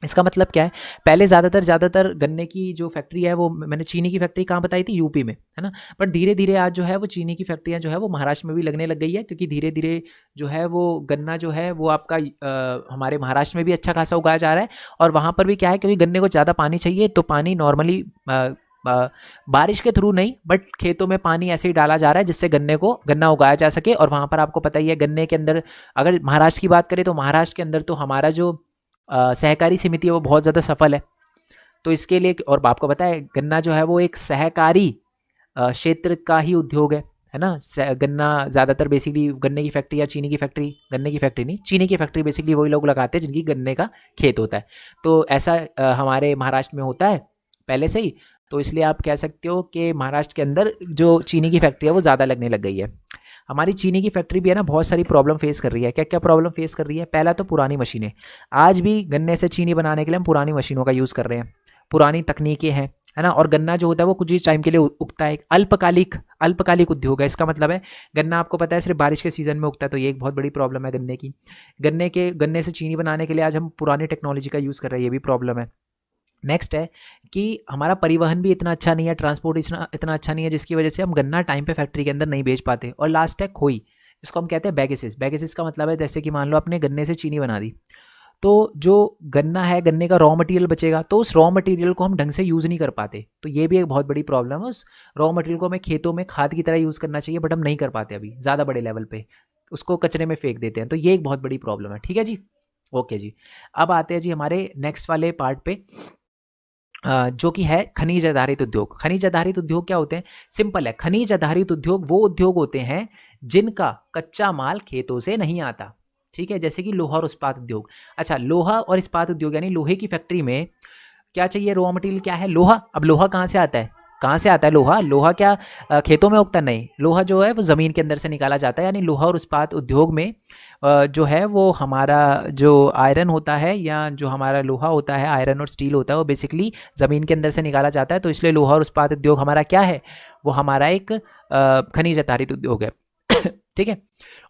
इसका मतलब क्या है, पहले ज़्यादातर गन्ने की जो फैक्ट्री है, वो मैंने चीनी की फैक्ट्री कहाँ बताई थी, यूपी में, है ना, बट धीरे धीरे आज जो है वो चीनी की फैक्ट्रियाँ जो है वो महाराष्ट्र में भी लगने लग गई है, क्योंकि धीरे धीरे जो है वो गन्ना जो है वो आपका हमारे महाराष्ट्र में भी अच्छा खासा उगाया जा रहा है। और वहाँ पर भी क्या है, क्योंकि गन्ने को ज़्यादा पानी चाहिए, तो पानी नॉर्मली बारिश के थ्रू नहीं, बट खेतों में पानी ऐसे ही डाला जा रहा है जिससे गन्ना उगाया जा सके। और वहाँ पर आपको पता ही है, गन्ने के अंदर अगर महाराष्ट्र की बात करें तो महाराष्ट्र के अंदर तो हमारा जो सहकारी समिति है वो बहुत ज़्यादा सफल है। तो इसके लिए, और आपको पता है गन्ना जो है वो एक सहकारी क्षेत्र का ही उद्योग है ना। गन्ना ज़्यादातर बेसिकली गन्ने की फैक्ट्री या चीनी की फैक्ट्री, गन्ने की फैक्ट्री नहीं, चीनी की फैक्ट्री बेसिकली वही लोग लगाते हैं जिनकी गन्ने का खेत होता है। तो ऐसा हमारे महाराष्ट्र में होता है पहले से ही, तो इसलिए आप कह सकते हो कि महाराष्ट्र के अंदर जो चीनी की फैक्ट्री है वो ज़्यादा लगने लग गई है। हमारी चीनी की फैक्ट्री भी है ना, बहुत सारी प्रॉब्लम फेस कर रही है। क्या क्या प्रॉब्लम फेस कर रही है? पहला तो पुरानी मशीनें, आज भी गन्ने से चीनी बनाने के लिए हम पुरानी मशीनों का यूज़ कर रहे हैं, पुरानी तकनीकें हैं, है ना। और गन्ना जो होता है वो कुछ ही टाइम के लिए उगता है, एक अल्पकालिक उद्योग है। इसका मतलब है गन्ना आपको पता है सिर्फ बारिश के सीज़न में उगता है, तो ये एक बहुत बड़ी प्रॉब्लम है गन्ने की। गन्ने से चीनी बनाने के लिए आज हम पुरानी टेक्नोलॉजी का यूज़ कर रहे हैं, ये भी प्रॉब्लम है। नेक्स्ट है कि हमारा परिवहन भी इतना अच्छा नहीं है, ट्रांसपोर्ट इतना अच्छा नहीं है, जिसकी वजह से हम गन्ना टाइम पे फैक्ट्री के अंदर नहीं बेच पाते। और लास्ट है खोई, जिसको हम कहते हैं बैगेसिस का मतलब है जैसे कि मान लो आपने गन्ने से चीनी बना दी, तो जो गन्ना है, गन्ने का रॉ मटेरियल बचेगा, तो उस रॉ मटेरियल को हम ढंग से यूज़ नहीं कर पाते। तो ये भी एक बहुत बड़ी प्रॉब्लम है। उस रॉ मटेरियल को हमें खेतों में खाद की तरह यूज़ करना चाहिए, बट हम नहीं कर पाते अभी, ज़्यादा बड़े लेवल पे उसको कचरे में फेंक देते हैं। तो ये एक बहुत बड़ी प्रॉब्लम है। ठीक है जी, ओके जी। अब आते हैं जी हमारे नेक्स्ट वाले पार्ट पे, जो कि है खनिज आधारित उद्योग। खनिज आधारित उद्योग क्या होते हैं? सिंपल है, खनिज आधारित उद्योग वो उद्योग होते हैं जिनका कच्चा माल खेतों से नहीं आता। ठीक है, जैसे कि लोहा और इस्पात उद्योग। अच्छा, लोहा और इस्पात उद्योग यानी लोहे की फैक्ट्री में क्या चाहिए? रॉ मटेरियल क्या है? लोहा। अब लोहा कहाँ से आता है? लोहा क्या खेतों में उगता? नहीं, लोहा जो है वो ज़मीन के अंदर से निकाला जाता है। यानी लोहा और इस्पात उद्योग में जो है वो हमारा जो आयरन होता है या जो हमारा लोहा होता है, आयरन और स्टील होता है, वो बेसिकली ज़मीन के अंदर से निकाला जाता है। तो इसलिए लोहा और इस्पात उद्योग हमारा क्या है? वो हमारा एक खनिज आधारित उद्योग है। ठीक है,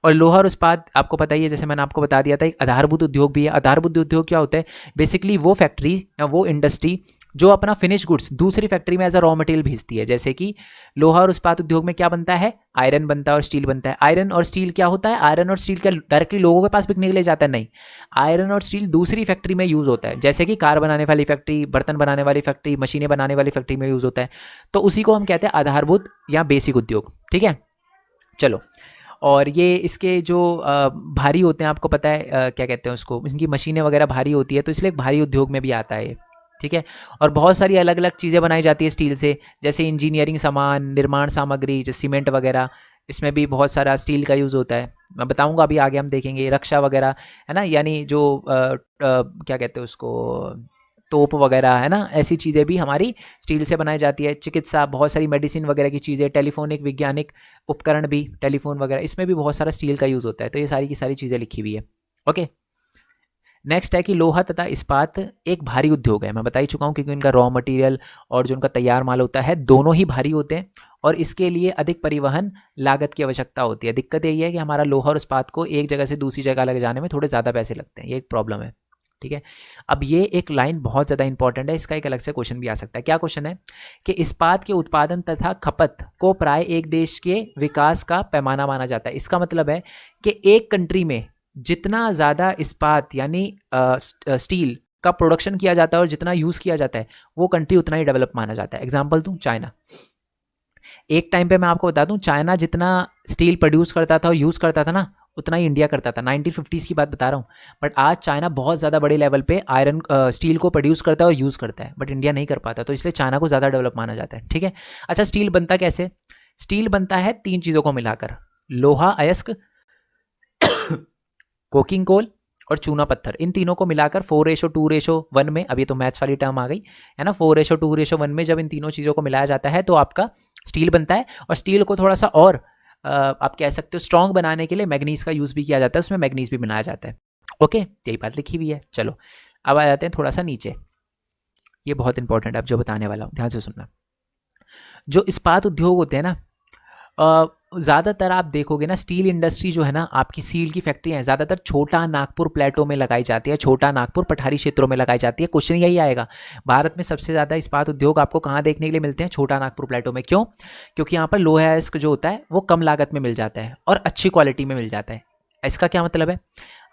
और लोहा और इस्पात आपको पता ही है, जैसे मैंने आपको बता दिया था, एक आधारभूत उद्योग भी है। आधारभूत उद्योग क्या होता है? बेसिकली वो फैक्ट्री या वो इंडस्ट्री जो अपना फिनिश गुड्स दूसरी फैक्ट्री में एज अ रॉ मटेरियल भेजती है। जैसे कि लोहा और इस्पात उद्योग में क्या बनता है? आयरन बनता है और स्टील बनता है। आयरन और स्टील क्या होता है? आयरन और स्टील क्या डायरेक्टली लोगों के पास बिकने के लिए जाता है? नहीं, आयरन और स्टील दूसरी फैक्ट्री में यूज़ होता है, जैसे कि कार बनाने वाली फैक्ट्री, बर्तन बनाने वाली फैक्ट्री, मशीनें बनाने वाली फैक्ट्री में यूज़ होता है। तो उसी को हम कहते हैं आधारभूत या बेसिक उद्योग। ठीक है, चलो। और ये इसके जो भारी होते हैं, आपको पता है क्या कहते हैं उसको, इनकी मशीनें वगैरह भारी होती है, तो इसलिए भारी उद्योग में भी आता है ये। ठीक है, और बहुत सारी अलग अलग चीज़ें बनाई जाती है स्टील से, जैसे इंजीनियरिंग सामान, निर्माण सामग्री, जैसे सीमेंट वगैरह, इसमें भी बहुत सारा स्टील का यूज़ होता है। मैं बताऊंगा अभी आगे, हम देखेंगे रक्षा वगैरह, है ना, यानी जो क्या कहते हैं उसको, तोप वगैरह, है ना, ऐसी चीज़ें भी हमारी स्टील से बनाई जाती है। चिकित्सा, बहुत सारी मेडिसिन वगैरह की चीज़ें, टेलीफोनिक वैज्ञानिक उपकरण भी, टेलीफोन वगैरह, इसमें भी बहुत सारा स्टील का यूज़ होता है। तो ये सारी की सारी चीज़ें लिखी हुई है। ओके, नेक्स्ट है कि लोहा तथा इस्पात एक भारी उद्योग है। मैं बता ही चुका हूँ, क्योंकि इनका रॉ मटेरियल और जो उनका तैयार माल होता है दोनों ही भारी होते हैं, और इसके लिए अधिक परिवहन लागत की आवश्यकता होती है। दिक्कत यही है कि हमारा लोहा और इस्पात को एक जगह से दूसरी जगह ले जाने में थोड़े ज़्यादा पैसे लगते हैं, ये एक प्रॉब्लम है। ठीक है, अब ये एक लाइन बहुत ज़्यादा इंपॉर्टेंट है, इसका एक अलग से क्वेश्चन भी आ सकता है। क्या क्वेश्चन है? कि इस्पात के उत्पादन तथा खपत को प्राय एक देश के विकास का पैमाना माना जाता है। इसका मतलब है कि एक कंट्री में जितना ज़्यादा इस्पात यानी स्टील का प्रोडक्शन किया जाता है और जितना यूज़ किया जाता है, वो कंट्री उतना ही डेवलप माना जाता है। एग्जाम्पल दूँ, चाइना। एक टाइम पे मैं आपको बता दूं, चाइना जितना स्टील प्रोड्यूस करता था और यूज़ करता था ना, उतना ही इंडिया करता था। 1950s की बात बता रहा हूँ। बट आज चाइना बहुत ज़्यादा बड़े लेवल पे आयरन स्टील को प्रोड्यूस करता है और यूज़ करता है, बट इंडिया नहीं कर पाता, तो इसलिए चाइना को ज़्यादा डेवलप माना जाता है। ठीक है, अच्छा, स्टील बनता कैसे? स्टील बनता है 3 चीज़ों को मिलाकर, लोहा अयस्क, कोकिंग कोल और चूना पत्थर। इन तीनों को मिलाकर 4:2:1 में, अब ये तो मैथ्स वाली टर्म आ गई है ना, 4:2:1 में जब इन तीनों चीज़ों को मिलाया जाता है तो आपका स्टील बनता है। और स्टील को थोड़ा सा और आप कह सकते हो स्ट्रॉन्ग बनाने के लिए मैग्नीज का यूज़ भी किया जाता है, उसमें मैग्नीज भी बनाया जाता है। ओके, यही बात लिखी हुई है। चलो अब आ जाते हैं थोड़ा सा नीचे, ये बहुत इंपॉर्टेंट है अब जो बताने वाला हूँ, ध्यान से सुनना। जो इस्पात उद्योग होते हैं ना, ज़्यादातर आप देखोगे ना, स्टील इंडस्ट्री जो है ना, आपकी स्टील की फैक्ट्रियाँ हैं ज़्यादातर छोटा नागपुर प्लेटो में लगाई जाती है, छोटा नागपुर पठारी क्षेत्रों में लगाई जाती है। क्वेश्चन यही आएगा, भारत में सबसे ज़्यादा इस्पात उद्योग आपको कहाँ देखने के लिए मिलते हैं? छोटा नागपुर प्लेटो में। क्यों? क्योंकि यहाँ पर लोहा अयस्क जो होता है वो कम लागत में मिल जाता है और अच्छी क्वालिटी में मिल जाता है। इसका क्या मतलब है?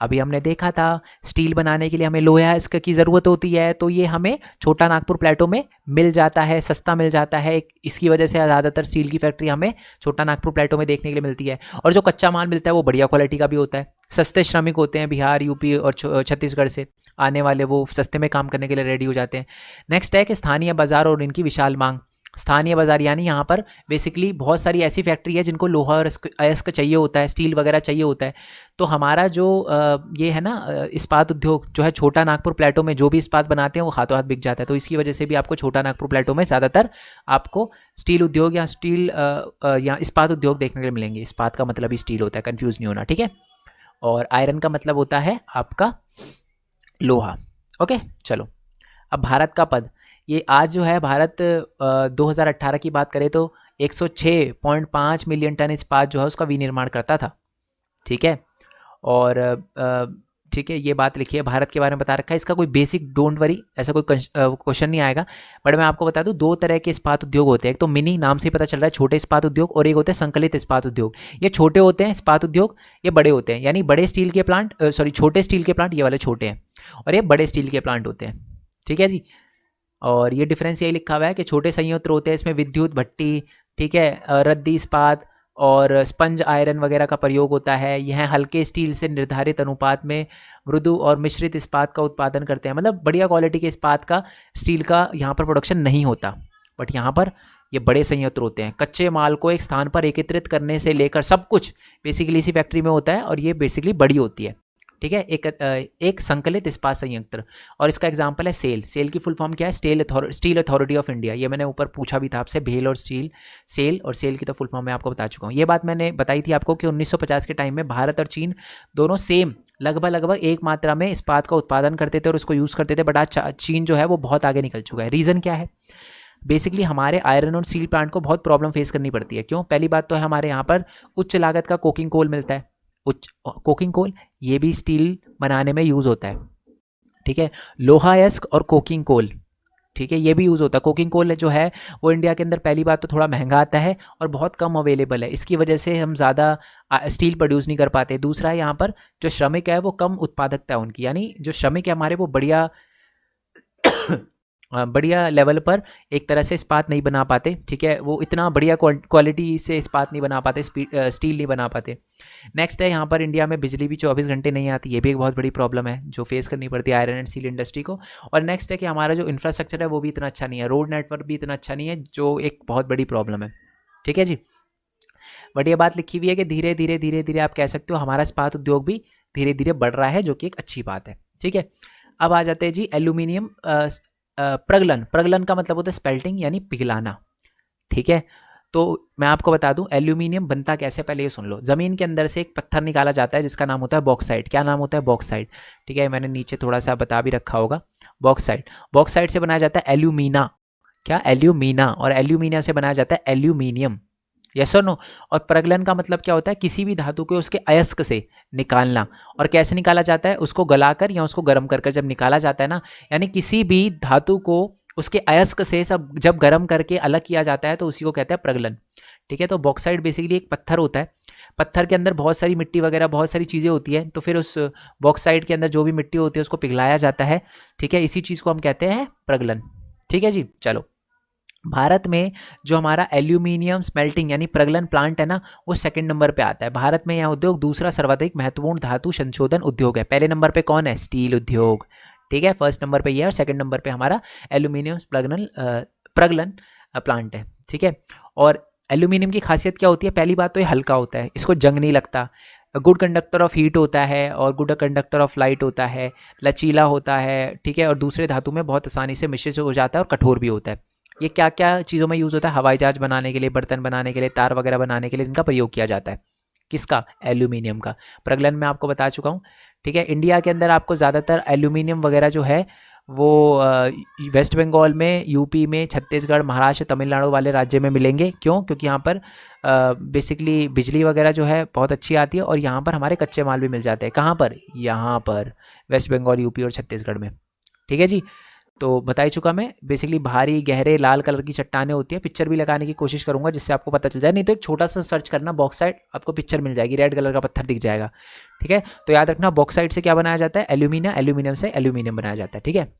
अभी हमने देखा था स्टील बनाने के लिए हमें लोहा अयस्क की ज़रूरत होती है, तो ये हमें छोटा नागपुर प्लेटो में मिल जाता है, सस्ता मिल जाता है। इसकी वजह से ज़्यादातर स्टील की फैक्ट्री हमें छोटा नागपुर प्लेटो में देखने के लिए मिलती है। और जो कच्चा माल मिलता है वो बढ़िया क्वालिटी का भी होता है। सस्ते श्रमिक होते हैं, बिहार, यूपी और छत्तीसगढ़ से आने वाले, वो सस्ते में काम करने के लिए रेडी हो जाते हैं। नेक्स्ट है कि स्थानीय बाजार और इनकी विशाल मांग। स्थानीय बाजार यानी यहाँ पर बेसिकली बहुत सारी ऐसी फैक्ट्री है जिनको लोहा अयस्क चाहिए होता है, स्टील वगैरह चाहिए होता है। तो हमारा जो ये है ना इस्पात उद्योग जो है छोटा नागपुर प्लेटो में, जो भी इस्पात बनाते हैं वो हाथों हाथ बिक जाता है। तो इसकी वजह से भी आपको छोटा नागपुर प्लेटो में ज़्यादातर आपको स्टील उद्योग या स्टील या इस्पात उद्योग देखने के लिए मिलेंगे। इस्पात का मतलब ही स्टील होता है, कन्फ्यूज़ नहीं होना, ठीक है। और आयरन का मतलब होता है आपका लोहा। ओके, चलो अब भारत का पद, ये आज जो है भारत 2018 की बात करें तो 106.5 मिलियन टन इस्पात जो है उसका विनिर्माण करता था, ठीक है। और ठीक है, ये बात लिखी है, भारत के बारे में बता रखा है। इसका कोई बेसिक, डोंट वरी, ऐसा कोई क्वेश्चन नहीं आएगा। बट मैं आपको बता दूं, 2 तरह के इस्पात उद्योग होते हैं। एक तो मिनी, नाम से ही पता चल रहा है, छोटे इस्पात उद्योग, और एक होते हैं संकलित इस्पात उद्योग। ये छोटे होते हैं इस्पात उद्योग, ये बड़े होते हैं, यानी बड़े स्टील के प्लांट, छोटे स्टील के प्लांट ये वाले छोटे हैं और ये बड़े स्टील के प्लांट होते हैं, ठीक है जी। और ये डिफरेंस यही लिखा हुआ है कि छोटे संयंत्र होते हैं, इसमें विद्युत भट्टी, ठीक है, रद्दी इस्पात और स्पंज आयरन वगैरह का प्रयोग होता है। यह हल्के स्टील से निर्धारित अनुपात में मृदु और मिश्रित इस्पात का उत्पादन करते हैं। मतलब बढ़िया क्वालिटी के इस्पात का, स्टील का यहाँ पर प्रोडक्शन नहीं होता, बट यहाँ पर ये बड़े संयंत्र होते हैं। कच्चे माल को एक स्थान पर एकत्रित करने से लेकर सब कुछ बेसिकली इसी फैक्ट्री में होता है और ये बेसिकली बड़ी होती है, ठीक है। एक संकलित इस्पात संयंत्र, और इसका एग्जांपल है सेल। सेल की फुल फॉर्म क्या है? Steel authority of India. ये मैंने ऊपर पूछा भी था आपसे, भेल और स्टील, सेल और सेल की तो फुल फॉर्म मैं आपको बता चुका हूँ। ये बात मैंने बताई थी आपको कि 1950 के टाइम में भारत और चीन दोनों सेम लगभग एक मात्रा में इस्पात का उत्पादन करते थे और उसको यूज़ करते थे। बट आज चीन जो है वो बहुत आगे निकल चुका है। रीज़न क्या है? बेसिकली हमारे आयरन और स्टील प्लांट को बहुत प्रॉब्लम फेस करनी पड़ती है। क्यों? पहली बात तो है हमारे यहाँ पर उच्च लागत का कोकिंग कोल मिलता है। कोकिंग कोल ये भी स्टील बनाने में यूज़ होता है, ठीक है। लोहा अयस्क और कोकिंग कोल, ठीक है, ये भी यूज़ होता है। कोकिंग कोल जो है वो इंडिया के अंदर पहली बात तो थोड़ा महंगा आता है और बहुत कम अवेलेबल है, इसकी वजह से हम ज़्यादा स्टील प्रोड्यूस नहीं कर पाते। दूसरा है यहाँ पर जो श्रमिक है वो कम उत्पादकता है उनकी, यानी जो श्रमिक है हमारे वो बढ़िया लेवल पर एक तरह से इस्पात नहीं बना पाते, ठीक है। वो इतना बढ़िया क्वालिटी से इस्पात नहीं बना पाते, स्टील नहीं बना पाते। नेक्स्ट है यहाँ पर इंडिया में बिजली भी 24 घंटे नहीं आती, ये भी एक बहुत बड़ी प्रॉब्लम है जो फेस करनी पड़ती है आयरन एंड स्टील इंडस्ट्री को। और नेक्स्ट है कि हमारा जो इंफ्रास्ट्रक्चर है वो भी इतना अच्छा नहीं है, रोड नेटवर्क भी इतना अच्छा नहीं है, जो एक बहुत बड़ी प्रॉब्लम है, ठीक है जी। बट ये बात लिखी हुई है कि धीरे धीरे आप कह सकते हो हमारा इस्पात उद्योग भी धीरे धीरे बढ़ रहा है, जो कि एक अच्छी बात है, ठीक है। अब आ जाते हैं जी एल्यूमिनियम प्रगलन का मतलब होता है स्पेल्टिंग यानी पिघलाना, ठीक है। तो मैं आपको बता दूं एल्यूमिनियम बनता कैसे, पहले ये सुन लो। ज़मीन के अंदर से एक पत्थर निकाला जाता है जिसका नाम होता है बॉक्साइट। क्या नाम होता है? बॉक्साइट, ठीक है। मैंने नीचे थोड़ा सा बता भी रखा होगा। बॉक्साइट से बनाया जाता है एल्यूमीना, क्या? एल्यूमीना। और एल्यूमीना से बनाया जाता है एल्यूमिनियम, यस और नो। और प्रगलन का मतलब क्या होता है? किसी भी धातु को उसके अयस्क से निकालना। और कैसे निकाला जाता है? उसको गलाकर या उसको गर्म कर जब निकाला जाता है ना, यानी किसी भी धातु को उसके अयस्क से सब जब गर्म करके अलग किया जाता है तो उसी को कहते हैं प्रगलन, ठीक है। तो बॉक्साइट बेसिकली एक पत्थर होता है, पत्थर के अंदर बहुत सारी मिट्टी वगैरह बहुत सारी चीज़ें होती है, तो फिर उस बॉक्साइट के अंदर जो भी मिट्टी होती है उसको पिघलाया जाता है, ठीक है। इसी चीज़ को हम कहते हैं प्रगलन, ठीक है जी। चलो, भारत में जो हमारा एल्यूमिनियम स्मेल्टिंग यानी प्रगलन प्लांट है ना, वो 2nd नंबर पे आता है। भारत में यह उद्योग दूसरा सर्वाधिक महत्वपूर्ण धातु संशोधन उद्योग है। पहले नंबर पे कौन है? स्टील उद्योग, ठीक है। 1st नंबर पे ये है और 2nd नंबर पे हमारा एल्यूमिनियम प्रगलन प्लांट है, ठीक है। और एल्यूमिनियम की खासियत क्या होती है? पहली बात तो ये हल्का होता है, इसको जंग नहीं लगता, गुड कंडक्टर ऑफ हीट होता है और गुड कंडक्टर ऑफ लाइट होता है, लचीला होता है, ठीक है, और दूसरे धातु में बहुत आसानी से मिश्रित हो जाता है और कठोर भी होता है। ये क्या क्या चीज़ों में यूज़ होता है? हवाई जहाज बनाने के लिए, बर्तन बनाने के लिए, तार वगैरह बनाने के लिए इनका प्रयोग किया जाता है। किसका? एल्यूमिनियम का। प्रगलन में आपको बता चुका हूँ, ठीक है। इंडिया के अंदर आपको ज़्यादातर एल्यूमिनियम वगैरह जो है वो वेस्ट बंगाल में, यूपी में, छत्तीसगढ़, महाराष्ट्र, तमिलनाडु वाले राज्य में मिलेंगे। क्यों? क्योंकि यहाँ पर बेसिकली बिजली वगैरह जो है बहुत अच्छी आती है और यहाँ पर हमारे कच्चे माल भी मिल जाते हैं। कहाँ पर? यहाँ पर वेस्ट बंगाल, यूपी और छत्तीसगढ़ में, ठीक है जी। तो बता ही चुका मैं, बेसिकली भारी गहरे लाल कलर की चट्टानें होती है। पिक्चर भी लगाने की कोशिश करूंगा जिससे आपको पता चल जाए, नहीं तो एक छोटा सा सर्च करना बॉक्साइट, आपको पिक्चर मिल जाएगी, रेड कलर का पत्थर दिख जाएगा, ठीक है। तो याद रखना बॉक्साइट से क्या बनाया जाता है? एल्यूमिनियम, एल्यूमिनियम से एल्यूमिनियम बनाया जाता है, ठीक है।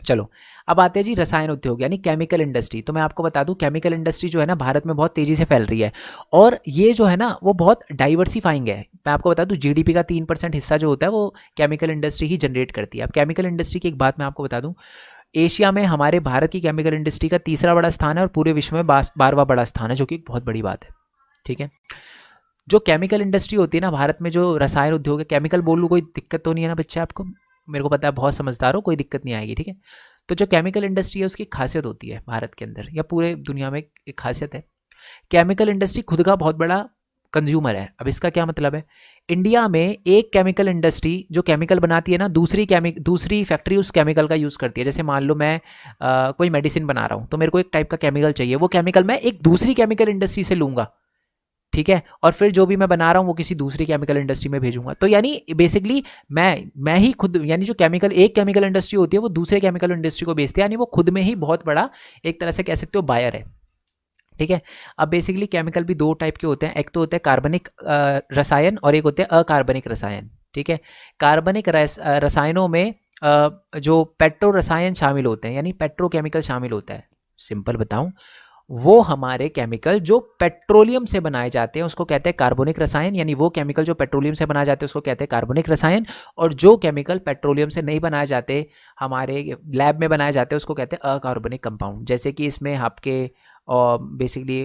चलो अब आते हैं जी रसायन उद्योग यानी केमिकल इंडस्ट्री। तो मैं आपको बता दूं केमिकल इंडस्ट्री जो है ना भारत में बहुत तेज़ी से फैल रही है और ये जो है ना वो बहुत डाइवर्सिफाइंग है। मैं आपको बता दूं जीडीपी का 3% हिस्सा जो होता है वो केमिकल इंडस्ट्री ही जनरेट करती है। अब केमिकल इंडस्ट्री की एक बात मैं आपको बता दूं, एशिया में हमारे भारत की केमिकल इंडस्ट्री का 3रा बड़ा स्थान है और पूरे विश्व में 12वां बड़ा स्थान है, जो कि एक बहुत बड़ी बात है, ठीक है। जो केमिकल इंडस्ट्री होती है ना भारत में, जो रसायन उद्योग है, केमिकल बोल लूँ कोई दिक्कत तो नहीं है ना बच्चे आपको? मेरे को पता है बहुत समझदार हो, कोई दिक्कत नहीं आएगी, ठीक है। तो जो केमिकल इंडस्ट्री है उसकी खासियत होती है भारत के अंदर या पूरे दुनिया में एक खासियत है, केमिकल इंडस्ट्री खुद का बहुत बड़ा कंज्यूमर है। अब इसका क्या मतलब है? इंडिया में एक केमिकल इंडस्ट्री जो केमिकल बनाती है ना, दूसरी फैक्ट्री उस केमिकल का यूज़ करती है। जैसे मान लो मैं कोई मेडिसिन बना रहा हूँ तो मेरे को एक टाइप का केमिकल चाहिए, वो केमिकल मैं एक दूसरी केमिकल इंडस्ट्री से लूँगा, ठीक है, और फिर जो भी मैं बना रहा हूँ वो किसी दूसरी केमिकल इंडस्ट्री में भेजूंगा। तो यानी बेसिकली मैं ही खुद, यानी जो एक केमिकल इंडस्ट्री होती है वो दूसरे केमिकल इंडस्ट्री को बेचती है, यानी वो खुद में ही बहुत बड़ा एक तरह से कह सकते हो बायर है, ठीक है। अब बेसिकली केमिकल भी 2 टाइप के होते हैं, एक तो होता है कार्बनिक रसायन और एक होते हैं अकार्बनिक रसायन, ठीक है। कार्बनिक रसायनों में जो पेट्रो रसायन शामिल होते हैं यानी पेट्रोकेमिकल शामिल होता है। सिंपल बताऊं, वो हमारे केमिकल जो पेट्रोलियम से बनाए जाते हैं उसको कहते हैं कार्बनिक रसायन, यानी वो केमिकल जो पेट्रोलियम से बनाए जाते हैं उसको कहते हैं कार्बनिक रसायन, और जो केमिकल पेट्रोलियम से नहीं बनाए जाते, हमारे लैब में बनाए जाते हैं, उसको कहते हैं अकार्बनिक कंपाउंड। जैसे कि इसमें आपके और बेसिकली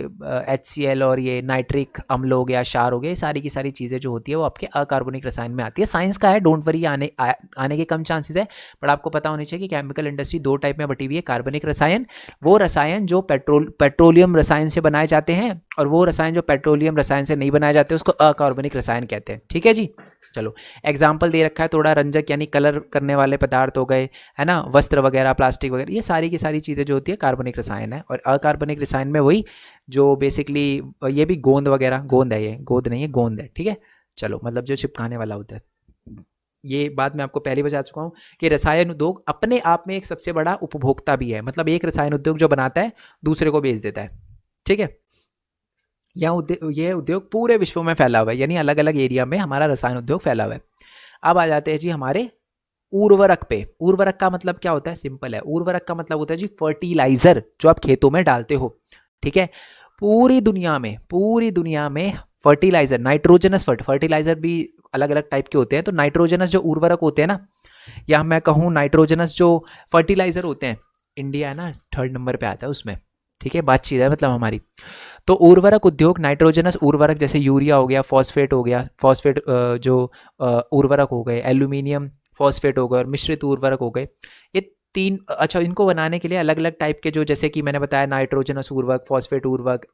HCl और ये नाइट्रिक अम्ल हो गया, क्षार हो गया, ये सारी की सारी चीज़ें जो होती है वो आपके अकार्बनिक रसायन में आती है। साइंस का है, डोंट वरी, आने के कम चांसेस है, पर आपको पता होनी चाहिए कि केमिकल इंडस्ट्री 2 टाइप में बटी हुई है। कार्बनिक रसायन, वो रसायन जो पेट्रोलियम रसायन से बनाए जाते हैं, और वो रसायन जो पेट्रोलियम रसायन से नहीं बनाए जाते उसको अकार्बनिक रसायन कहते हैं, ठीक है जी। चलो एग्जाम्पल दे रखा है थोड़ा, रंजक यानी कलर करने वाले पदार्थ हो गए, है ना, वस्त्र वगैरह, प्लास्टिक वगैरह, ये सारी की सारी चीज़ें जो होती है कार्बनिक रसायन है। और अकार्बनिक रसायन में वही जो बेसिकली ये भी गोंद वगैरह, गोंद है, ये गोंद नहीं है, गोंद है, ठीक है। चलो मतलब जो चिपकाने वाला होता है, ये बात मैं आपको पहले बता चुका हूँ कि रसायन उद्योग अपने आप में एक सबसे बड़ा उपभोक्ता भी है। मतलब एक रसायन उद्योग जो बनाता है दूसरे को बेच देता है, ठीक है। यह उद्योग पूरे विश्व में फैला हुआ है, यानी अलग अलग एरिया में हमारा रसायन उद्योग फैला हुआ है। अब आ जाते हैं जी हमारे उर्वरक पे। उर्वरक का मतलब क्या होता है? सिंपल है, उर्वरक का मतलब होता है जी फर्टिलाइजर जो आप खेतों में डालते हो, ठीक है। पूरी दुनिया में फर्टिलाइजर, नाइट्रोजनस फर्टिलाइजर भी अलग अलग टाइप के होते हैं। तो नाइट्रोजनस जो उर्वरक होते हैं ना, या मैं कहूँ नाइट्रोजनस जो फर्टिलाइजर होते हैं, इंडिया है ना 3rd नंबर पे आता है उसमें, ठीक है, बातचीत है मतलब हमारी। तो उर्वरक उद्योग, नाइट्रोजनस उर्वरक जैसे यूरिया हो गया, फॉस्फेट हो गया, फॉस्फेट जो उर्वरक हो गए, एल्यूमिनियम फॉस्फेट हो गए, और मिश्रित उर्वरक हो गए, ये 3। अच्छा, इनको बनाने के लिए अलग अलग टाइप के जो, जैसे कि मैंने बताया नाइट्रोजनस उर्वरक, फॉस्फेट उर्वरक,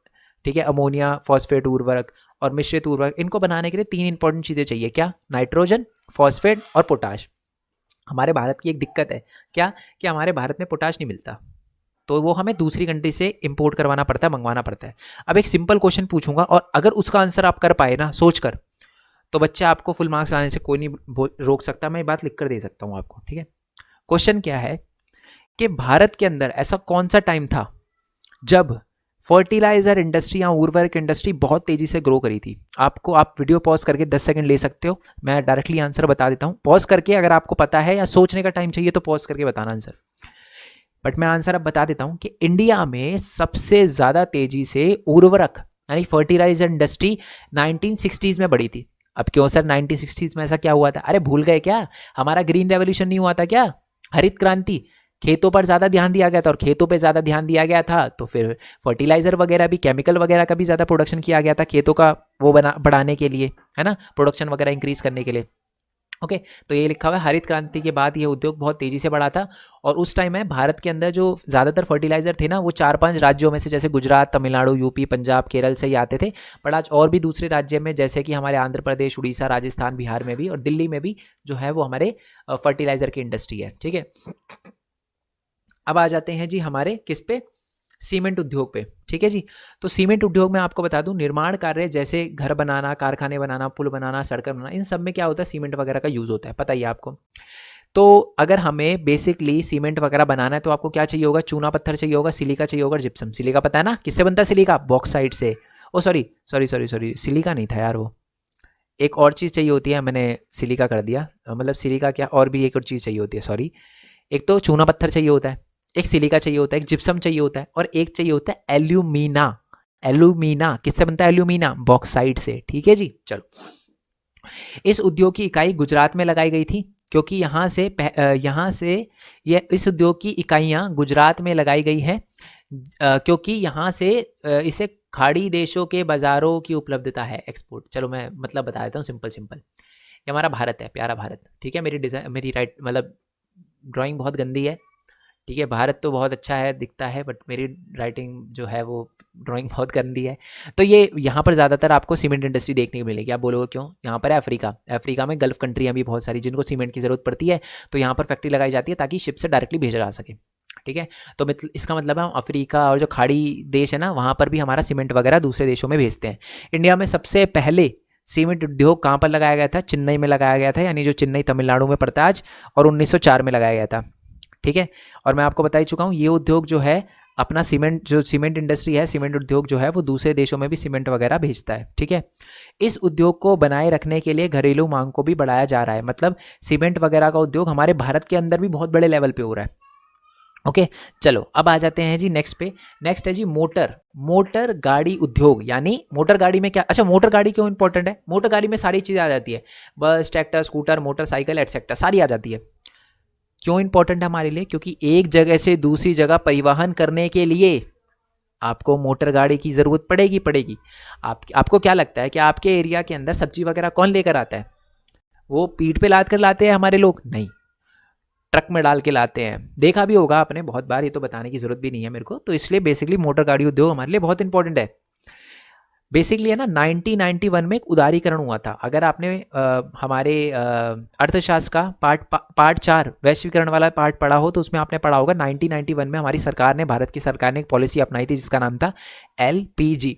ठीक है, अमोनिया फॉस्फेट उर्वरक और मिश्रित उर्वरक, इनको बनाने के लिए 3 इंपॉर्टेंट चीज़ें चाहिए। क्या? नाइट्रोजन, फॉस्फेट और पोटाश। हमारे भारत की एक दिक्कत है क्या, कि हमारे भारत में पोटाश नहीं मिलता, तो वो हमें दूसरी कंट्री से इंपोर्ट करवाना पड़ता है, मंगवाना पड़ता है। अब एक सिंपल क्वेश्चन पूछूंगा और अगर उसका आंसर आप कर पाए ना सोच कर, तो बच्चे आपको फुल मार्क्स लाने से कोई नहीं रोक सकता, मैं ये बात लिख कर दे सकता हूँ आपको, ठीक है। क्वेश्चन क्या है कि भारत के अंदर ऐसा कौन सा टाइम था जब फर्टिलाइजर इंडस्ट्री या उर्वरक इंडस्ट्री बहुत तेजी से ग्रो करी थी? आप वीडियो पॉज करके 10 सेकंड ले सकते हो, मैं डायरेक्टली आंसर बता देता हूँ। पॉज करके अगर आपको पता है या सोचने का टाइम चाहिए तो पॉज करके बताना आंसर, बट मैं आंसर अब बता देता हूं कि इंडिया में सबसे ज्यादा तेजी से उर्वरक यानी फर्टिलाइजर इंडस्ट्री 1960s में बढ़ी थी। अब क्यों सर 1960s में ऐसा क्या हुआ था? अरे भूल गए क्या? हमारा ग्रीन रेवोल्यूशन नहीं हुआ था क्या? हरित क्रांति, खेतों पर ज़्यादा ध्यान दिया गया था, और खेतों पे ज़्यादा ध्यान दिया गया था तो फिर फर्टिलाइज़र वगैरह भी, केमिकल वगैरह का भी ज़्यादा प्रोडक्शन किया गया था खेतों का वो बढ़ाने के लिए, है ना, प्रोडक्शन वगैरह इंक्रीज़ करने के लिए। ओके तो ये लिखा हुआ है हरित क्रांति के बाद ये उद्योग बहुत तेज़ी से बढ़ा था। और उस टाइम में भारत के अंदर जो ज़्यादातर फर्टिलाइज़र थे ना वो 4-5 राज्यों में से, जैसे गुजरात, तमिलनाडु, यूपी, पंजाब, केरल से ही आते थे। बट आज और भी दूसरे राज्य में, जैसे कि हमारे आंध्र प्रदेश, उड़ीसा, राजस्थान, बिहार में भी और दिल्ली में भी जो है वो हमारे फर्टिलाइज़र की इंडस्ट्री है। ठीक है, अब आ जाते हैं जी हमारे किस पे, सीमेंट उद्योग पे। ठीक है जी, तो सीमेंट उद्योग में आपको बता दूं, निर्माण कार्य जैसे घर बनाना, कारखाने बनाना, पुल बनाना, सड़कें बनाना, इन सब में क्या होता है, सीमेंट वगैरह का यूज़ होता है, पता ही है आपको। तो अगर हमें बेसिकली सीमेंट वगैरह बनाना है तो आपको क्या चाहिए होगा, चूना पत्थर चाहिए होगा, सिलिका चाहिए होगा, जिप्सम। सिलिका पता है ना किससे बनता है, सिलिका बॉक्साइट से। ओ सॉरी सिलिका नहीं था यार, वो एक और चीज़ चाहिए होती है, मैंने सिलिका कर दिया, मतलब सिलिका क्या, और भी एक और चीज़ चाहिए होती है, सॉरी। एक तो चूना पत्थर चाहिए होता है, एक सिलिका चाहिए होता है, एक जिप्सम चाहिए होता है, और एक चाहिए होता है एल्यूमिना। एल्यूमिना किससे बनता है, एल्यूमिना बॉक्साइट से। ठीक है जी, चलो। इस उद्योग की इकाई गुजरात में लगाई गई थी, क्योंकि यहाँ से ये इस उद्योग की इकाइयाँ गुजरात में लगाई गई है, क्योंकि यहाँ से इसे खाड़ी देशों के बाज़ारों की उपलब्धता है, एक्सपोर्ट। चलो मैं मतलब बता देता हूँ सिंपल। ये हमारा भारत है, प्यारा भारत। ठीक है, मेरी मतलब ड्राइंग बहुत गंदी है। ठीक है, भारत तो बहुत अच्छा है, दिखता है, बट मेरी राइटिंग जो है वो ड्राइंग बहुत गंदी है। तो ये यहाँ पर ज़्यादातर आपको सीमेंट इंडस्ट्री देखने को मिलेगी। आप बोलोगे क्यों, यहाँ पर है अफ्रीका में गल्फ कंट्रियाँ भी बहुत सारी जिनको सीमेंट की ज़रूरत पड़ती है, तो यहाँ पर फैक्ट्री लगाई जाती है ताकि शिप से डायरेक्टली भेजा जा सके। ठीक है, तो इसका मतलब है हम अफ्रीका और जो खाड़ी देश है ना, वहाँ पर भी हमारा सीमेंट वगैरह दूसरे देशों में भेजते हैं। इंडिया में सबसे पहले सीमेंट उद्योग कहाँ पर लगाया गया था, चेन्नई में लगाया गया था, यानी जो चेन्नई तमिलनाडु में पड़ता है आज, और 1904 में लगाया गया था। ठीक है, और मैं आपको बता ही चुका हूँ, ये उद्योग जो है अपना सीमेंट इंडस्ट्री है, सीमेंट उद्योग जो है वो दूसरे देशों में भी सीमेंट वगैरह भेजता है। ठीक है, इस उद्योग को बनाए रखने के लिए घरेलू मांग को भी बढ़ाया जा रहा है, मतलब सीमेंट वगैरह का उद्योग हमारे भारत के अंदर भी बहुत बड़े लेवल पे हो रहा है। ओके चलो, अब आ जाते हैं जी नेक्स्ट पे। नेक्स्ट है जी मोटर गाड़ी उद्योग, यानी मोटर गाड़ी में क्या, अच्छा मोटर गाड़ी क्यों इंपॉर्टेंट है, मोटर गाड़ी में सारी चीज़ें आ जाती है, बस, ट्रैक्टर, स्कूटर, मोटरसाइकिल एटसेट्रा सारी आ जाती है। क्यों इंपॉर्टेंट है हमारे लिए, क्योंकि एक जगह से दूसरी जगह परिवहन करने के लिए आपको मोटर गाड़ी की ज़रूरत पड़ेगी। आपको क्या लगता है कि आपके एरिया के अंदर सब्जी वगैरह कौन लेकर आता है, वो पीठ पे लाद कर लाते हैं हमारे लोग, नहीं, ट्रक में डाल के लाते हैं। देखा भी होगा आपने बहुत बार, ये तो बताने की ज़रूरत भी नहीं है मेरे को। तो इसलिए बेसिकली मोटर गाड़ी उद्योग हमारे लिए बहुत इंपॉर्टेंट है। बेसिकली है ना, 1991 में एक उदारीकरण हुआ था। अगर आपने हमारे अर्थशास्त्र का पार्ट 4 वैश्वीकरण वाला पार्ट पढ़ा हो तो उसमें आपने पढ़ा होगा 1991 में हमारी सरकार ने, भारत की सरकार ने एक पॉलिसी अपनाई थी जिसका नाम था LPG,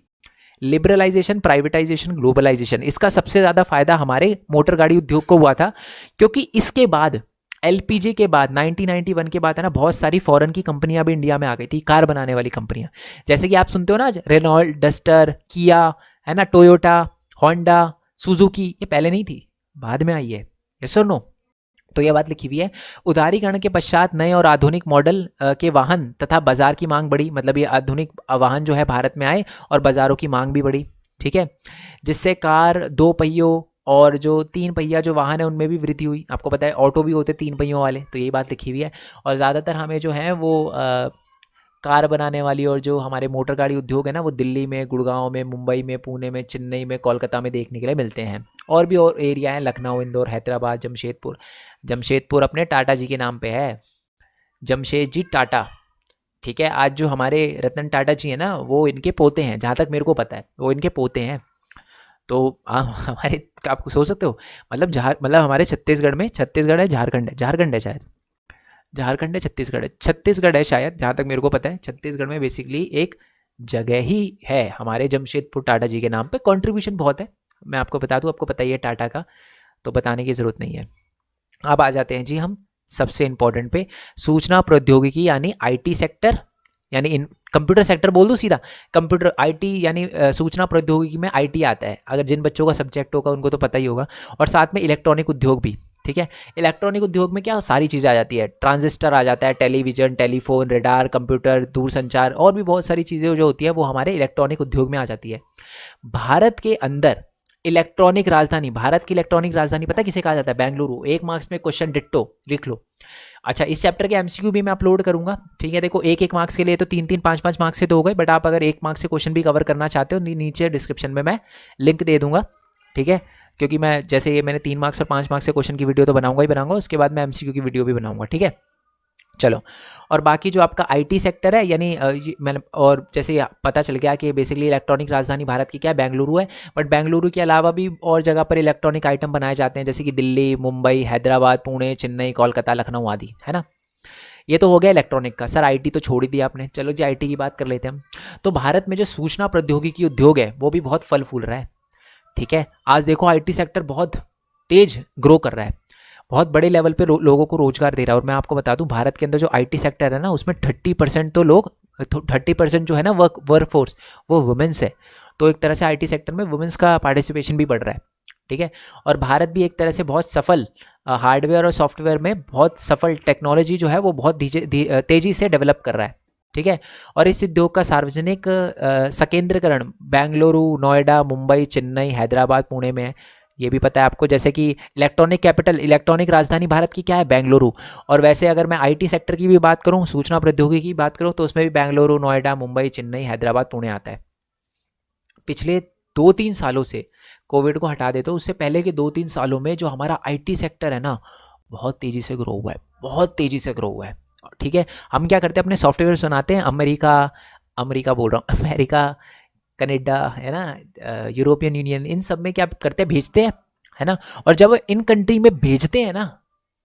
लिबरलाइजेशन, प्राइवेटाइजेशन, ग्लोबलाइजेशन। इसका सबसे ज़्यादा फायदा हमारे मोटर गाड़ी उद्योग को हुआ था, क्योंकि इसके बाद LPG के बाद 1991 के बाद है ना, बहुत सारी फॉरेन की कंपनियां भी इंडिया में आ गई थी, कार बनाने वाली कंपनियां। जैसे कि आप सुनते हो ना, रेनॉल्ट, डस्टर, किया, है ना, टोयोटा, होंडा, सुजुकी, ये पहले नहीं थी, बाद में आई है। यस और नो, तो ये बात लिखी हुई है। उदारीकरण के पश्चात नए और आधुनिक मॉडल के वाहन तथा बाजार की मांग बढ़ी, मतलब ये आधुनिक वाहन जो है भारत में आए और बाजारों की मांग भी बढ़ी। ठीक है, जिससे कार, 2 पहियों और जो 3 पहिया जो वाहन है उनमें भी वृद्धि हुई। आपको पता है ऑटो भी होते 3 पहियों वाले, तो यही बात लिखी हुई है। और ज़्यादातर हमें जो है वो कार बनाने वाली और जो हमारे मोटर गाड़ी उद्योग है ना, वो दिल्ली में, गुड़गांव में, मुंबई में, पुणे में, चेन्नई में, कोलकाता में देखने के लिए मिलते हैं। और भी और एरिया हैं, लखनऊ, इंदौर, हैदराबाद, जमशेदपुर अपने टाटा जी के नाम पे है, जमशेद जी टाटा। ठीक है, आज जो हमारे रतन टाटा जी हैं ना, वो इनके पोते हैं, जहाँ तक मेरे को पता है वो इनके पोते हैं। तो हमारे, आप सोच सकते हो, मतलब मतलब हमारे छत्तीसगढ़ है, झारखंड है शायद, झारखंड है, छत्तीसगढ़ है शायद, जहाँ तक मेरे को पता है। छत्तीसगढ़ में बेसिकली एक जगह ही है हमारे जमशेदपुर टाटा जी के नाम पे। कंट्रीब्यूशन बहुत है, मैं आपको बता दूँ, आपको पता ही है टाटा का, तो बताने की ज़रूरत नहीं है। अब आ जाते हैं जी हम सबसे इम्पोर्टेंट पे, सूचना प्रौद्योगिकी यानी IT सेक्टर, यानी इन कंप्यूटर सेक्टर बोल दूँ सीधा, कंप्यूटर IT यानी सूचना प्रौद्योगिकी में IT आता है। अगर जिन बच्चों का सब्जेक्ट होगा उनको तो पता ही होगा। और साथ में इलेक्ट्रॉनिक उद्योग भी। ठीक है, इलेक्ट्रॉनिक उद्योग में क्या सारी चीज़ें आ जाती है, ट्रांजिस्टर आ जाता है, टेलीविज़न, टेलीफोन, रेडार, कंप्यूटर, दूरसंचार, और भी बहुत सारी चीज़ें जो होती है वो हमारे इलेक्ट्रॉनिक उद्योग में आ जाती है। भारत के अंदर इलेक्ट्रॉनिक राजधानी, भारत की इलेक्ट्रॉनिक राजधानी पता है किसे कहा जाता है? बेंगलुरु। 1 मार्क्स में क्वेश्चन डिट्टो लिख लो। अच्छा, इस चैप्टर के एमसीक्यू भी मैं अपलोड करूंगा, ठीक है। देखो 1-1 मार्क्स के लिए तो 3-3 5-5 मार्क्स से तो हो गए, बट आप अगर 1 मार्क्स से क्वेश्चन भी कवर करना चाहते हो नीचे डिस्क्रिप्शन में मैं लिंक दे दूंगा, ठीक है। क्योंकि मैं जैसे ये मैंने 3 मार्क्स और 5 मार्क्स से क्वेश्चन की वीडियो तो बनाऊंगा ही बनाऊंगा, उसके बाद मैं एमसीक्यू की वीडियो भी बनाऊंगा, ठीक है। चलो, और बाकी जो आपका आईटी सेक्टर है, यानी मैंने और जैसे पता चल गया कि बेसिकली इलेक्ट्रॉनिक राजधानी भारत की क्या है? बेंगलुरु है। बट बेंगलुरु के अलावा भी और जगह पर इलेक्ट्रॉनिक आइटम बनाए जाते हैं, जैसे कि दिल्ली, मुंबई, हैदराबाद, पुणे, चेन्नई, कोलकाता, लखनऊ आदि, है ना। ये तो हो गया इलेक्ट्रॉनिक का। सर आईटी तो छोड़ ही दिया आपने, चलो जी आईटी की बात कर लेते हैं हम। तो भारत में जो सूचना प्रौद्योगिकी उद्योग है वो भी बहुत फल फूल रहा है, ठीक है। आज देखो आईटी सेक्टर बहुत तेज ग्रो कर रहा है, बहुत बड़े लेवल पे लोगों को रोजगार दे रहा है। और मैं आपको बता दूं, भारत के अंदर जो आईटी सेक्टर है ना, उसमें 30% तो लोग 30% जो है ना वर्क फोर्स, वो वुमेन्स है। तो एक तरह से आईटी सेक्टर में वुमेन्स का पार्टिसिपेशन भी बढ़ रहा है, ठीक है। और भारत भी एक तरह से बहुत सफल हार्डवेयर और सॉफ्टवेयर में बहुत सफल टेक्नोलॉजी जो है वो बहुत तेजी से डेवलप कर रहा है, ठीक है। और इस उद्योग का सार्वजनिक संकेंद्रीकरण बेंगलुरु, नोएडा, मुंबई, चेन्नई, हैदराबाद, पुणे में है। ये भी पता है आपको, जैसे कि इलेक्ट्रॉनिक कैपिटल, इलेक्ट्रॉनिक राजधानी भारत की क्या है? बेंगलुरु। और वैसे अगर मैं आईटी सेक्टर की भी बात करूं, सूचना प्रौद्योगिकी की बात करूं, तो उसमें भी बेंगलुरु, नोएडा, मुंबई, चेन्नई, हैदराबाद, पुणे आता है। पिछले 2-3 सालों से, कोविड को हटा दे तो उससे पहले के 2-3 सालों में जो हमारा आईटी सेक्टर है ना, बहुत तेज़ी से ग्रो हुआ है, बहुत तेज़ी से ग्रो हुआ है, ठीक है। हम क्या करते हैं, अपने सॉफ्टवेयर बनाते हैं, अमेरिका बोल रहा हूँ अमेरिका, कनाडा, है ना, यूरोपियन यूनियन, इन सब में क्या करते हैं, भेजते हैं, है ना। और जब इन कंट्री में भेजते हैं ना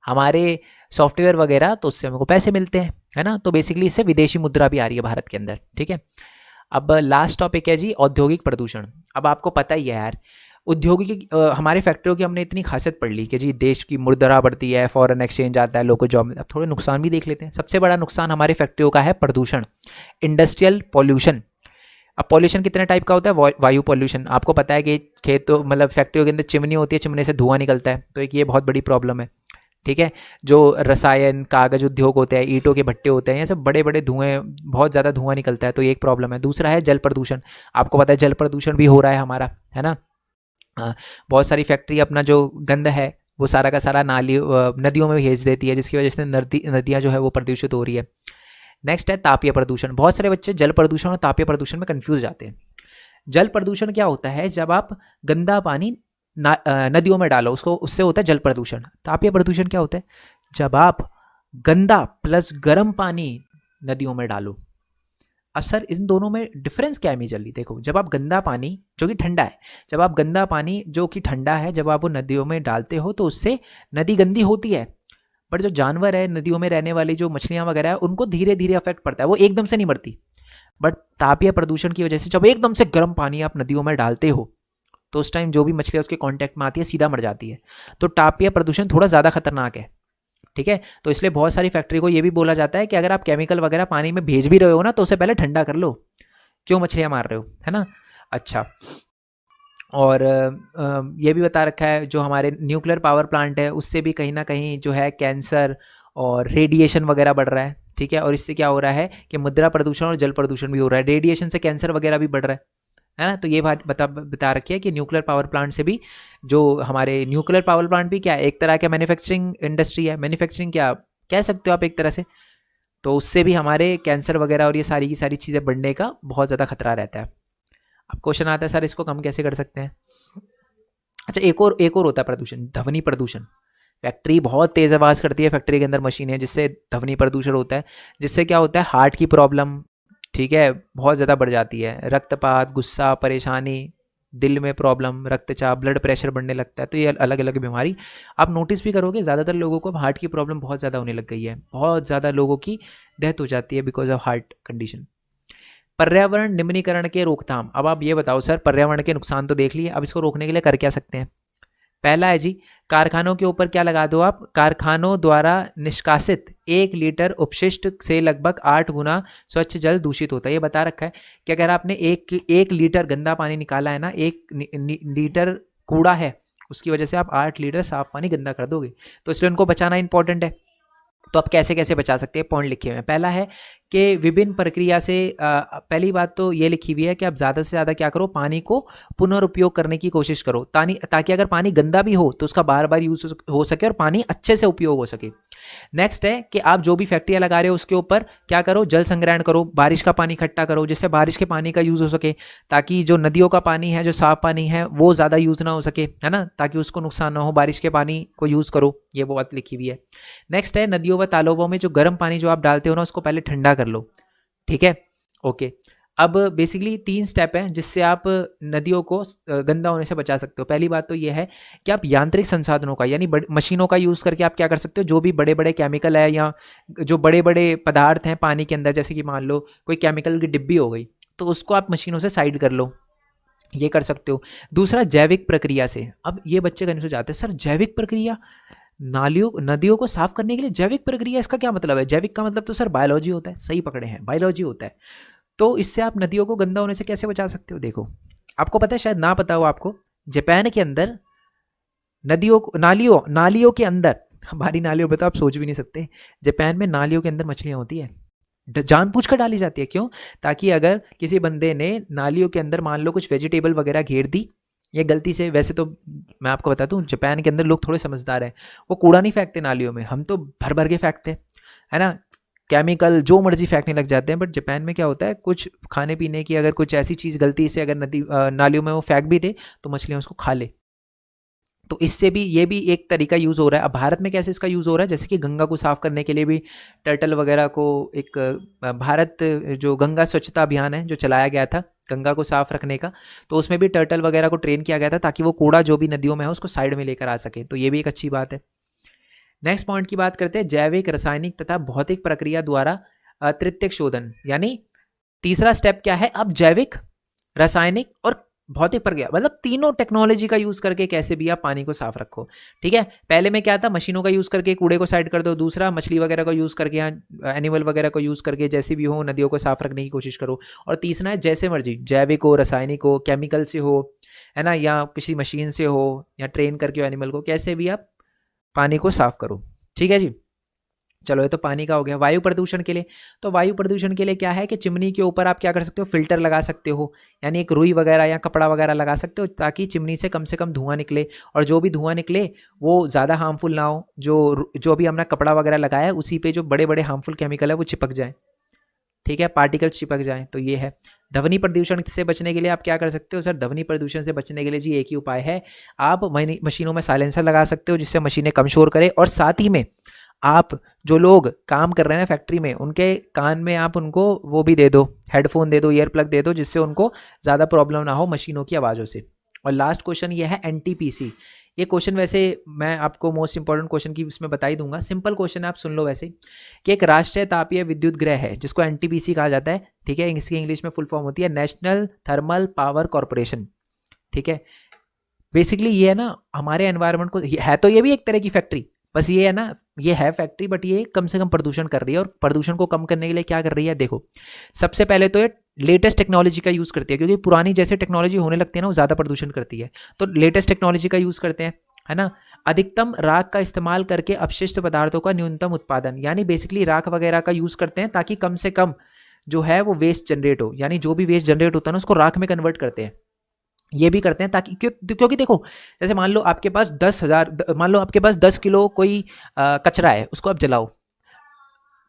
हमारे सॉफ्टवेयर वगैरह, तो उससे हमको पैसे मिलते हैं, है ना। तो बेसिकली इससे विदेशी मुद्रा भी आ रही है भारत के अंदर, ठीक है। अब लास्ट टॉपिक है जी औद्योगिक प्रदूषण। अब आपको पता ही है यार, औद्योगिक हमारे फैक्ट्रियों की हमने इतनी खासियत पढ़ ली कि जी देश की मुद्रा बढ़ती है, फॉरेन एक्सचेंज आता है, लोगों को जॉब। अब थोड़े नुकसान भी देख लेते हैं। सबसे बड़ा नुकसान हमारे फैक्ट्रियों का है प्रदूषण, इंडस्ट्रियल पॉल्यूशन। अब पॉल्यूशन कितने टाइप का होता है? वायु पॉल्यूशन, आपको पता है कि खेतों मतलब फैक्ट्रियों के अंदर चिमनी होती है, चिमनी से धुआं निकलता है, तो एक ये बहुत बड़ी प्रॉब्लम है, ठीक है। जो रसायन, कागज उद्योग होते हैं, ईंटों के भट्टे होते हैं, ये सब बड़े बड़े धुएं, बहुत ज़्यादा धुआं निकलता है, तो ये एक प्रॉब्लम है। दूसरा है जल प्रदूषण। आपको पता है जल प्रदूषण भी हो रहा है हमारा, है ना। बहुत सारी फैक्ट्री अपना जो गंद है वो सारा का सारा नदियों में भेज देती है, जिसकी वजह से नदियाँ जो है वो प्रदूषित हो रही है। नेक्स्ट है तापीय प्रदूषण। बहुत सारे बच्चे जल प्रदूषण और तापीय प्रदूषण में कंफ्यूज जाते हैं। जल प्रदूषण क्या होता है? जब आप गंदा पानी नदियों में डालो, उससे होता है जल प्रदूषण। तापीय प्रदूषण क्या होता है? जब आप गंदा प्लस गर्म पानी नदियों में डालो। अब सर इन दोनों में डिफरेंस क्या है मेजरली? देखो, जब आप गंदा पानी जो कि ठंडा है, जब आप गंदा पानी जो कि ठंडा है जब आप वो नदियों में डालते हो तो उससे नदी गंदी होती है, बट जो जानवर है नदियों में रहने वाली जो मछलियां वगैरह है उनको धीरे धीरे अफेक्ट पड़ता है, वो एकदम से नहीं मरती। बट तापीय प्रदूषण की वजह से जब एकदम से गर्म पानी आप नदियों में डालते हो तो उस टाइम जो भी मछलियां उसके कांटेक्ट में आती है सीधा मर जाती है। तो तापीय प्रदूषण थोड़ा ज़्यादा खतरनाक है, ठीक है। तो इसलिए बहुत सारी फैक्ट्री को ये भी बोला जाता है कि अगर आप केमिकल वगैरह पानी में भेज भी रहे हो ना तो उसे पहले ठंडा कर लो, क्यों मछलियां मार रहे हो, है ना। अच्छा, और ये भी बता रखा है जो हमारे न्यूक्लियर पावर प्लांट है उससे भी कहीं ना कहीं जो है कैंसर और रेडिएशन वगैरह बढ़ रहा है, ठीक है। और इससे क्या हो रहा है कि मुद्रा प्रदूषण और जल प्रदूषण भी हो रहा है, रेडिएशन से कैंसर वगैरह भी बढ़ रहा है ना। तो ये बात बता रखी है कि न्यूक्लियर पावर प्लांट से भी, जो हमारे न्यूक्लियर पावर प्लांट भी क्या है, एक तरह का मैन्युफैक्चरिंग इंडस्ट्री है, मैन्युफैक्चरिंग क्या कह सकते हो आप एक तरह से। तो उससे भी हमारे कैंसर वगैरह और ये सारी की सारी चीज़ें बढ़ने का बहुत ज़्यादा खतरा रहता है। अब क्वेश्चन आता है सर इसको कम कैसे कर सकते हैं? अच्छा, एक और होता है प्रदूषण, ध्वनि प्रदूषण। फैक्ट्री बहुत तेज़ आवाज़ करती है, फैक्ट्री के अंदर मशीन है, जिससे ध्वनि प्रदूषण होता है, जिससे क्या होता है हार्ट की प्रॉब्लम, ठीक है, बहुत ज़्यादा बढ़ जाती है। रक्तपात, गुस्सा, परेशानी, दिल में प्रॉब्लम, रक्तचाप, ब्लड प्रेशर बढ़ने लगता है। तो ये अलग अलग बीमारी आप नोटिस भी करोगे, ज़्यादातर लोगों को हार्ट की प्रॉब्लम बहुत ज़्यादा होने लग गई है, बहुत ज़्यादा लोगों की डेथ हो जाती है बिकॉज ऑफ हार्ट कंडीशन। पर्यावरण निम्नीकरण के रोकथाम। अब आप ये बताओ सर, पर्यावरण के नुकसान तो देख लिए, अब इसको रोकने के लिए कर क्या सकते हैं? पहला है जी, कारखानों के ऊपर क्या लगा दो आप, कारखानों द्वारा निष्कासित 1 लीटर अपशिष्ट से लगभग 8 गुना स्वच्छ जल दूषित होता है। ये बता रखा है कि अगर आपने एक लीटर गंदा पानी निकाला है ना, 1 लीटर कूड़ा है, उसकी वजह से आप 8 लीटर साफ पानी गंदा कर दोगे। तो इसलिए उनको बचाना इंपॉर्टेंट है। तो आप कैसे कैसे बचा सकते हैं, पॉइंट लिखे हुए हैं। पहला है कि विभिन्न प्रक्रिया से पहली बात तो ये लिखी हुई है कि आप ज़्यादा से ज़्यादा क्या करो, पानी को पुनर्उपयोग करने की कोशिश करो, ताकि अगर पानी गंदा भी हो तो उसका बार बार यूज़ हो सके और पानी अच्छे से उपयोग हो सके। नेक्स्ट है कि आप जो भी फैक्ट्रियाँ लगा रहे हो उसके ऊपर क्या करो, जल संग्रहण करो, बारिश का पानी इकट्ठा करो जिससे बारिश के पानी का यूज़ हो सके, ताकि जो नदियों का पानी है, जो साफ पानी है, वो ज़्यादा यूज़ ना हो सके, है ना, ताकि उसको नुकसान ना हो, बारिश के पानी को यूज़ करो, ये वो बात लिखी हुई है। नेक्स्ट है नदियों व तालाबों में जो गर्म पानी जो आप डालते हो ना उसको पहले ठंडा कर लो, ठीक है, ओके। अब बेसिकली 3 स्टेप हैं जिससे आप नदियों को गंदा होने से बचा सकते हो। पहली बात तो ये है कि आप यांत्रिक संसाधनों का यानी मशीनों का यूज़ करके आप क्या कर सकते हो, जो भी बड़े बड़े केमिकल है या जो बड़े बड़े पदार्थ हैं पानी के अंदर, जैसे कि मान लो कोई केमिकल की डिब्बी हो गई तो उसको आप मशीनों से साइड कर लो, ये कर सकते हो। दूसरा जैविक प्रक्रिया से। अब ये बच्चे कन्फ्यूज हो जाते हैं, सर जैविक प्रक्रिया, नदियों को साफ करने के लिए जैविक प्रक्रिया, इसका क्या मतलब है? जैविक का मतलब तो सर बायोलॉजी होता है, सही पकड़े हैं, बायोलॉजी होता है। तो इससे आप नदियों को गंदा होने से कैसे बचा सकते हो? देखो, आपको पता है, शायद ना पता हो आपको, जापान के अंदर नालियों के अंदर, हमारी नालियों में तो आप सोच भी नहीं सकते, जापान में नालियों के अंदर मछलियां होती है, जानबूझकर डाली जाती है। क्यों? ताकि अगर किसी बंदे ने नालियों के अंदर मान लो कुछ वेजिटेबल वगैरह घेर दी, ये गलती से, वैसे तो मैं आपको बताता हूँ जापान के अंदर लोग थोड़े समझदार हैं, वो कूड़ा नहीं फेंकते नालियों में, हम तो भर भर के फेंकते हैं, है ना, केमिकल जो मर्जी फेंकने लग जाते हैं। बट जापान में क्या होता है, कुछ खाने पीने की अगर कुछ ऐसी चीज़ गलती से अगर नालियों में वो फेंक भी दे तो मछलियाँ उसको खा ले। तो इससे भी ये भी एक तरीका यूज़ हो रहा है। अब भारत में कैसे इसका यूज़ हो रहा है, जैसे कि गंगा को साफ़ करने के लिए भी टर्टल वगैरह को एक भारत जो गंगा स्वच्छता अभियान है जो चलाया गया था गंगा को साफ रखने का, तो उसमें भी टर्टल वगैरह को ट्रेन किया गया था ताकि वो कूड़ा जो भी नदियों में है उसको साइड में लेकर आ सके। तो ये भी एक अच्छी बात है। नेक्स्ट पॉइंट की बात करते हैं, जैविक, रासायनिक तथा भौतिक प्रक्रिया द्वारा तृतीयक शोधन। यानी तीसरा स्टेप क्या है, अब जैविक, रासायनिक और भौतिक प्रक्रिया, मतलब तीनों टेक्नोलॉजी का यूज करके कैसे भी आप पानी को साफ रखो। ठीक है, पहले में क्या था, मशीनों का यूज करके कूड़े को साइड कर दो। दूसरा, मछली वगैरह को यूज करके या एनिमल वगैरह को यूज करके जैसे भी हो नदियों को साफ रखने की कोशिश करो। और तीसरा है जैसे मर्जी, जैविक हो, रासायनिक हो, केमिकल से हो, है ना, या किसी मशीन से हो, या ट्रेन करके हो एनिमल को, कैसे भी आप पानी को साफ करो। ठीक है जी, चलो ये तो पानी का हो गया। वायु प्रदूषण के लिए, तो वायु प्रदूषण के लिए क्या है कि चिमनी के ऊपर आप क्या कर सकते हो, फिल्टर लगा सकते हो, यानी एक रुई वगैरह या कपड़ा वगैरह लगा सकते हो ताकि चिमनी से कम धुआं निकले, और जो भी धुआं निकले वो ज़्यादा हार्मफुल ना हो। जो भी हमने कपड़ा वगैरह लगाया है उसी पे जो बड़े बड़े हार्मफुल केमिकल है वो चिपक जाए, ठीक है, पार्टिकल्स चिपक जाए। तो ये है। ध्वनि प्रदूषण से बचने के लिए आप क्या कर सकते हो सर, ध्वनि प्रदूषण से बचने के लिए जी एक ही उपाय है, आप मशीनों में साइलेंसर लगा सकते हो जिससे मशीनें कम शोर करें, और साथ ही में आप जो लोग काम कर रहे हैं फैक्ट्री में उनके कान में आप उनको वो भी दे दो, हेडफोन दे दो, ईयर प्लग दे दो, जिससे उनको ज़्यादा प्रॉब्लम ना हो मशीनों की आवाज़ों से। और लास्ट क्वेश्चन ये है एनटीपीसी। ये क्वेश्चन वैसे मैं आपको मोस्ट इंपॉर्टेंट क्वेश्चन की उसमें बता ही दूंगा, सिंपल क्वेश्चन है, आप सुन लो वैसे, कि एक राष्ट्रीय तापीय विद्युत गृह है जिसको एनटीपीसी कहा जाता है। ठीक है, इसकी इंग्लिश में फुल फॉर्म होती है नेशनल थर्मल पावर कॉरपोरेशन। ठीक है, बेसिकली ये है ना हमारे एनवायरनमेंट को, है तो ये भी एक तरह की फैक्ट्री, बस ये है ना, ये है फैक्ट्री बट ये कम से कम प्रदूषण कर रही है। और प्रदूषण को कम करने के लिए क्या कर रही है, देखो सबसे पहले तो ये लेटेस्ट टेक्नोलॉजी का यूज़ करती है, क्योंकि पुरानी जैसे टेक्नोलॉजी होने लगती है ना वो ज़्यादा प्रदूषण करती है, तो लेटेस्ट टेक्नोलॉजी का यूज़ करते हैं, है ना। अधिकतम राख का इस्तेमाल करके अपशिष्ट पदार्थों का न्यूनतम उत्पादन, यानी बेसिकली राख वगैरह का यूज़ करते हैं ताकि कम से कम जो है वो वेस्ट जनरेट हो, यानी जो भी वेस्ट जनरेट होता है ना उसको राख में कन्वर्ट करते हैं। ये भी करते हैं ताकि क्योंकि देखो, जैसे मान लो आपके पास 10 किलो कोई कचरा है, उसको आप जलाओ,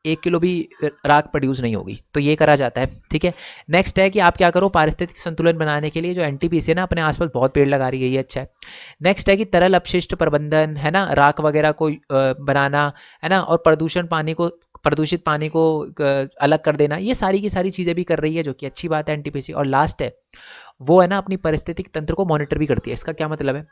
1 किलो भी राख प्रोड्यूस नहीं होगी, तो ये करा जाता है। ठीक है, नेक्स्ट है कि आप क्या करो, पारिस्थितिक संतुलन बनाने के लिए जो एनटीपीसी है ना अपने आसपास बहुत पेड़ लगा रही है, ये अच्छा है। नेक्स्ट है कि तरल अपशिष्ट प्रबंधन, है ना, राख वगैरह को बनाना, है ना, और प्रदूषित पानी को अलग कर देना, ये सारी की सारी चीज़ें भी कर रही है, जो कि अच्छी बात है एनटीपीसी। और लास्ट है वो है ना अपनी पारिस्थितिक तंत्र को मॉनिटर भी करती है। इसका क्या मतलब है,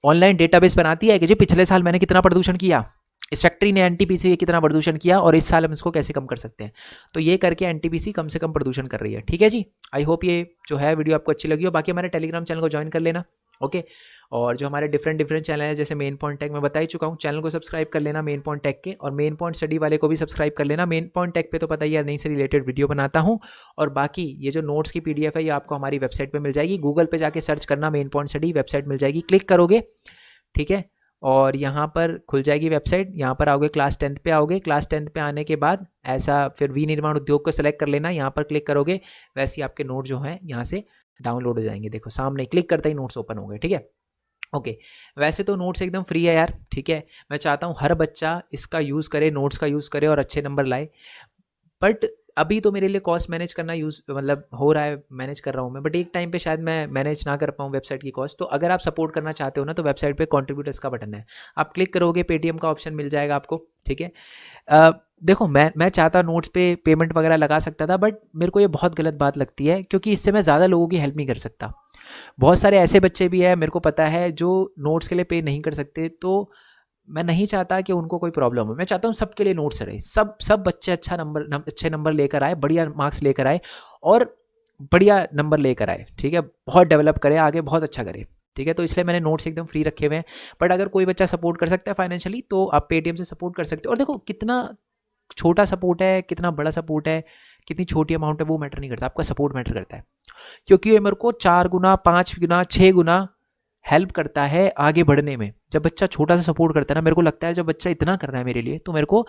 ऑनलाइन डेटाबेस बनाती है कि जी पिछले साल मैंने कितना प्रदूषण किया, इस फैक्ट्री ने एनटीपीसी से कितना प्रदूषण किया, और इस साल हम इसको कैसे कम कर सकते हैं। तो ये करके एनटीपीसी कम से कम प्रदूषण कर रही है। ठीक है जी, आई होप ये जो है वीडियो आपको अच्छी लगी हो। बाकी हमारे टेलीग्राम चैनल को ज्वाइन कर लेना, ओके। और जो हमारे डिफरेंट चैनल है जैसे मेन पॉइंट टेक मैं बता ही चुका हूँ, चैनल को सब्सक्राइब कर लेना मेन पॉइंट टेक के, और मेन पॉइंट स्टडी वाले को भी सब्सक्राइब कर लेना। मेन पॉइंट टेक पे तो पता ही है नहीं से रिलेटेड वीडियो बनाता हूँ, और बाकी ये जो नोट्स की पीडीएफ है ये आपको हमारी वेबसाइट पे मिल जाएगी। गूगल पे जाके सर्च करना मेन पॉइंट स्टडी, वेबसाइट मिल जाएगी, क्लिक करोगे, ठीक है, और यहाँ पर खुल जाएगी वेबसाइट। यहाँ पर आओगे, क्लास 10th पे आओगे। क्लास 10th पे आने के बाद ऐसा फिर विनिर्माण उद्योग को सेलेक्ट कर लेना, यहाँ पर क्लिक करोगे, वैसे ही आपके नोट जो हैं यहाँ से डाउनलोड हो जाएंगे। देखो सामने क्लिक करते ही नोट्स ओपन हो गए, ठीक है। ओके वैसे तो नोट्स एकदम फ्री है यार, ठीक है। मैं चाहता हूँ हर बच्चा इसका यूज़ करे, नोट्स का यूज़ करे और अच्छे नंबर लाए। बट अभी तो मेरे लिए कॉस्ट मैनेज करना यूज़ मतलब हो रहा है, मैनेज कर रहा हूँ मैं, बट एक टाइम पे शायद मैं मैनेज ना कर पाऊँ वेबसाइट की कॉस्ट। तो अगर आप सपोर्ट करना चाहते हो ना, तो वेबसाइट पे कॉन्ट्रीब्यूटर्स का बटन है, आप क्लिक करोगे, पेटीएम का ऑप्शन मिल जाएगा आपको, ठीक है। देखो मैं चाहता नोट्स पे पेमेंट वगैरह लगा सकता था, बट मेरे को ये बहुत गलत बात लगती है, क्योंकि इससे मैं ज़्यादा लोगों की हेल्प नहीं कर सकता। बहुत सारे ऐसे बच्चे भी हैं, मेरे को पता है, जो नोट्स के लिए पे नहीं कर सकते। तो मैं नहीं चाहता कि उनको कोई प्रॉब्लम हो। मैं चाहता हूँ सबके लिए नोट्स रहे, सब बच्चे अच्छे नंबर लेकर आए, बढ़िया मार्क्स लेकर आए और बढ़िया नंबर लेकर आए, ठीक है। बहुत डेवलप करे आगे, बहुत अच्छा करे, ठीक है। तो इसलिए मैंने नोट्स एकदम फ्री रखे हुए हैं। बट अगर कोई बच्चा सपोर्ट कर सकता है फाइनेंशियली, तो आप पेटीएम से सपोर्ट कर सकते हो। और देखो कितना छोटा सपोर्ट है, कितना बड़ा सपोर्ट है, कितनी छोटी अमाउंट है, वो मैटर नहीं करता, आपका सपोर्ट मैटर करता है। क्योंकि ये मेरे को 4 गुना, 5 गुना, 6 गुना हेल्प करता है आगे बढ़ने में। जब बच्चा छोटा सा सपोर्ट करता है ना, मेरे को लगता है जब बच्चा इतना कर रहा है मेरे लिए, तो मेरे को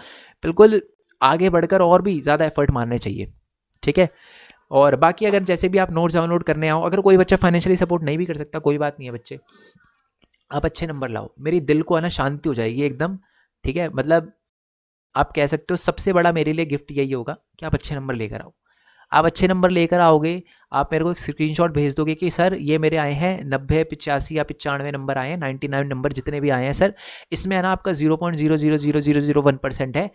बिल्कुल आगे बढ़कर और भी ज़्यादा एफर्ट मारने चाहिए, ठीक है। और बाकी अगर जैसे भी आप नोट्स डाउनलोड करने आओ, अगर कोई बच्चा फाइनेंशियली सपोर्ट नहीं भी कर सकता, कोई बात नहीं है बच्चे, आप अच्छे नंबर लाओ, मेरी दिल को है ना शांति हो जाएगी एकदम, ठीक है। मतलब आप कह सकते हो सबसे बड़ा मेरे लिए गिफ्ट यही होगा कि आप अच्छे नंबर लेकर आओ। आप अच्छे नंबर लेकर आओगे, आप मेरे को एक स्क्रीनशॉट भेज दोगे कि सर ये मेरे आए हैं 90, 85 या 95 नंबर आए हैं, 99 नंबर जितने भी आए हैं सर, इसमें है ना आपका 0.000001% है,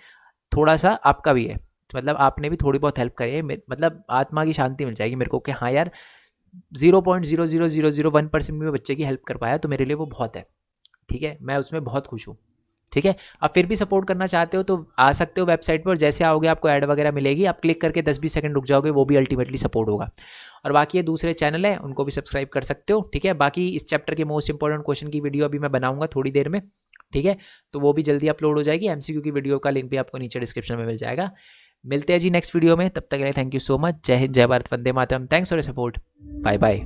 थोड़ा सा आपका भी है। तो मतलब आपने भी थोड़ी बहुत हेल्प करी है, मतलब आत्मा की शांति मिल जाएगी मेरे को कि हाँ यार 0.00001% में बच्चे की हेल्प कर पाया, तो मेरे लिए वो बहुत है, ठीक है। मैं उसमें बहुत खुश हूँ, ठीक है। आप फिर भी सपोर्ट करना चाहते हो तो आ सकते हो वेबसाइट पर, जैसे आओगे आपको ऐड वगैरह मिलेगी, आप क्लिक करके 10-20 सेकंड रुक जाओगे, वो भी अल्टीमेटली सपोर्ट होगा। और बाकी ये दूसरे चैनल है, उनको भी सब्सक्राइब कर सकते हो, ठीक है। बाकी इस चैप्टर के मोस्ट इंपॉर्टेंट क्वेश्चन की वीडियो अभी मैं बनाऊंगा थोड़ी देर में, ठीक है। तो वो भी जल्दी अपलोड हो जाएगी। एमसीक्यू की वीडियो का लिंक भी आपको नीचे डिस्क्रिप्शन में मिल जाएगा। मिलते हैं जी नेक्स्ट वीडियो में, तब तक के लिए थैंक यू सो मच। जय हिंद, जय भारत, वंदे मातरम। Thanks for your support, bye bye.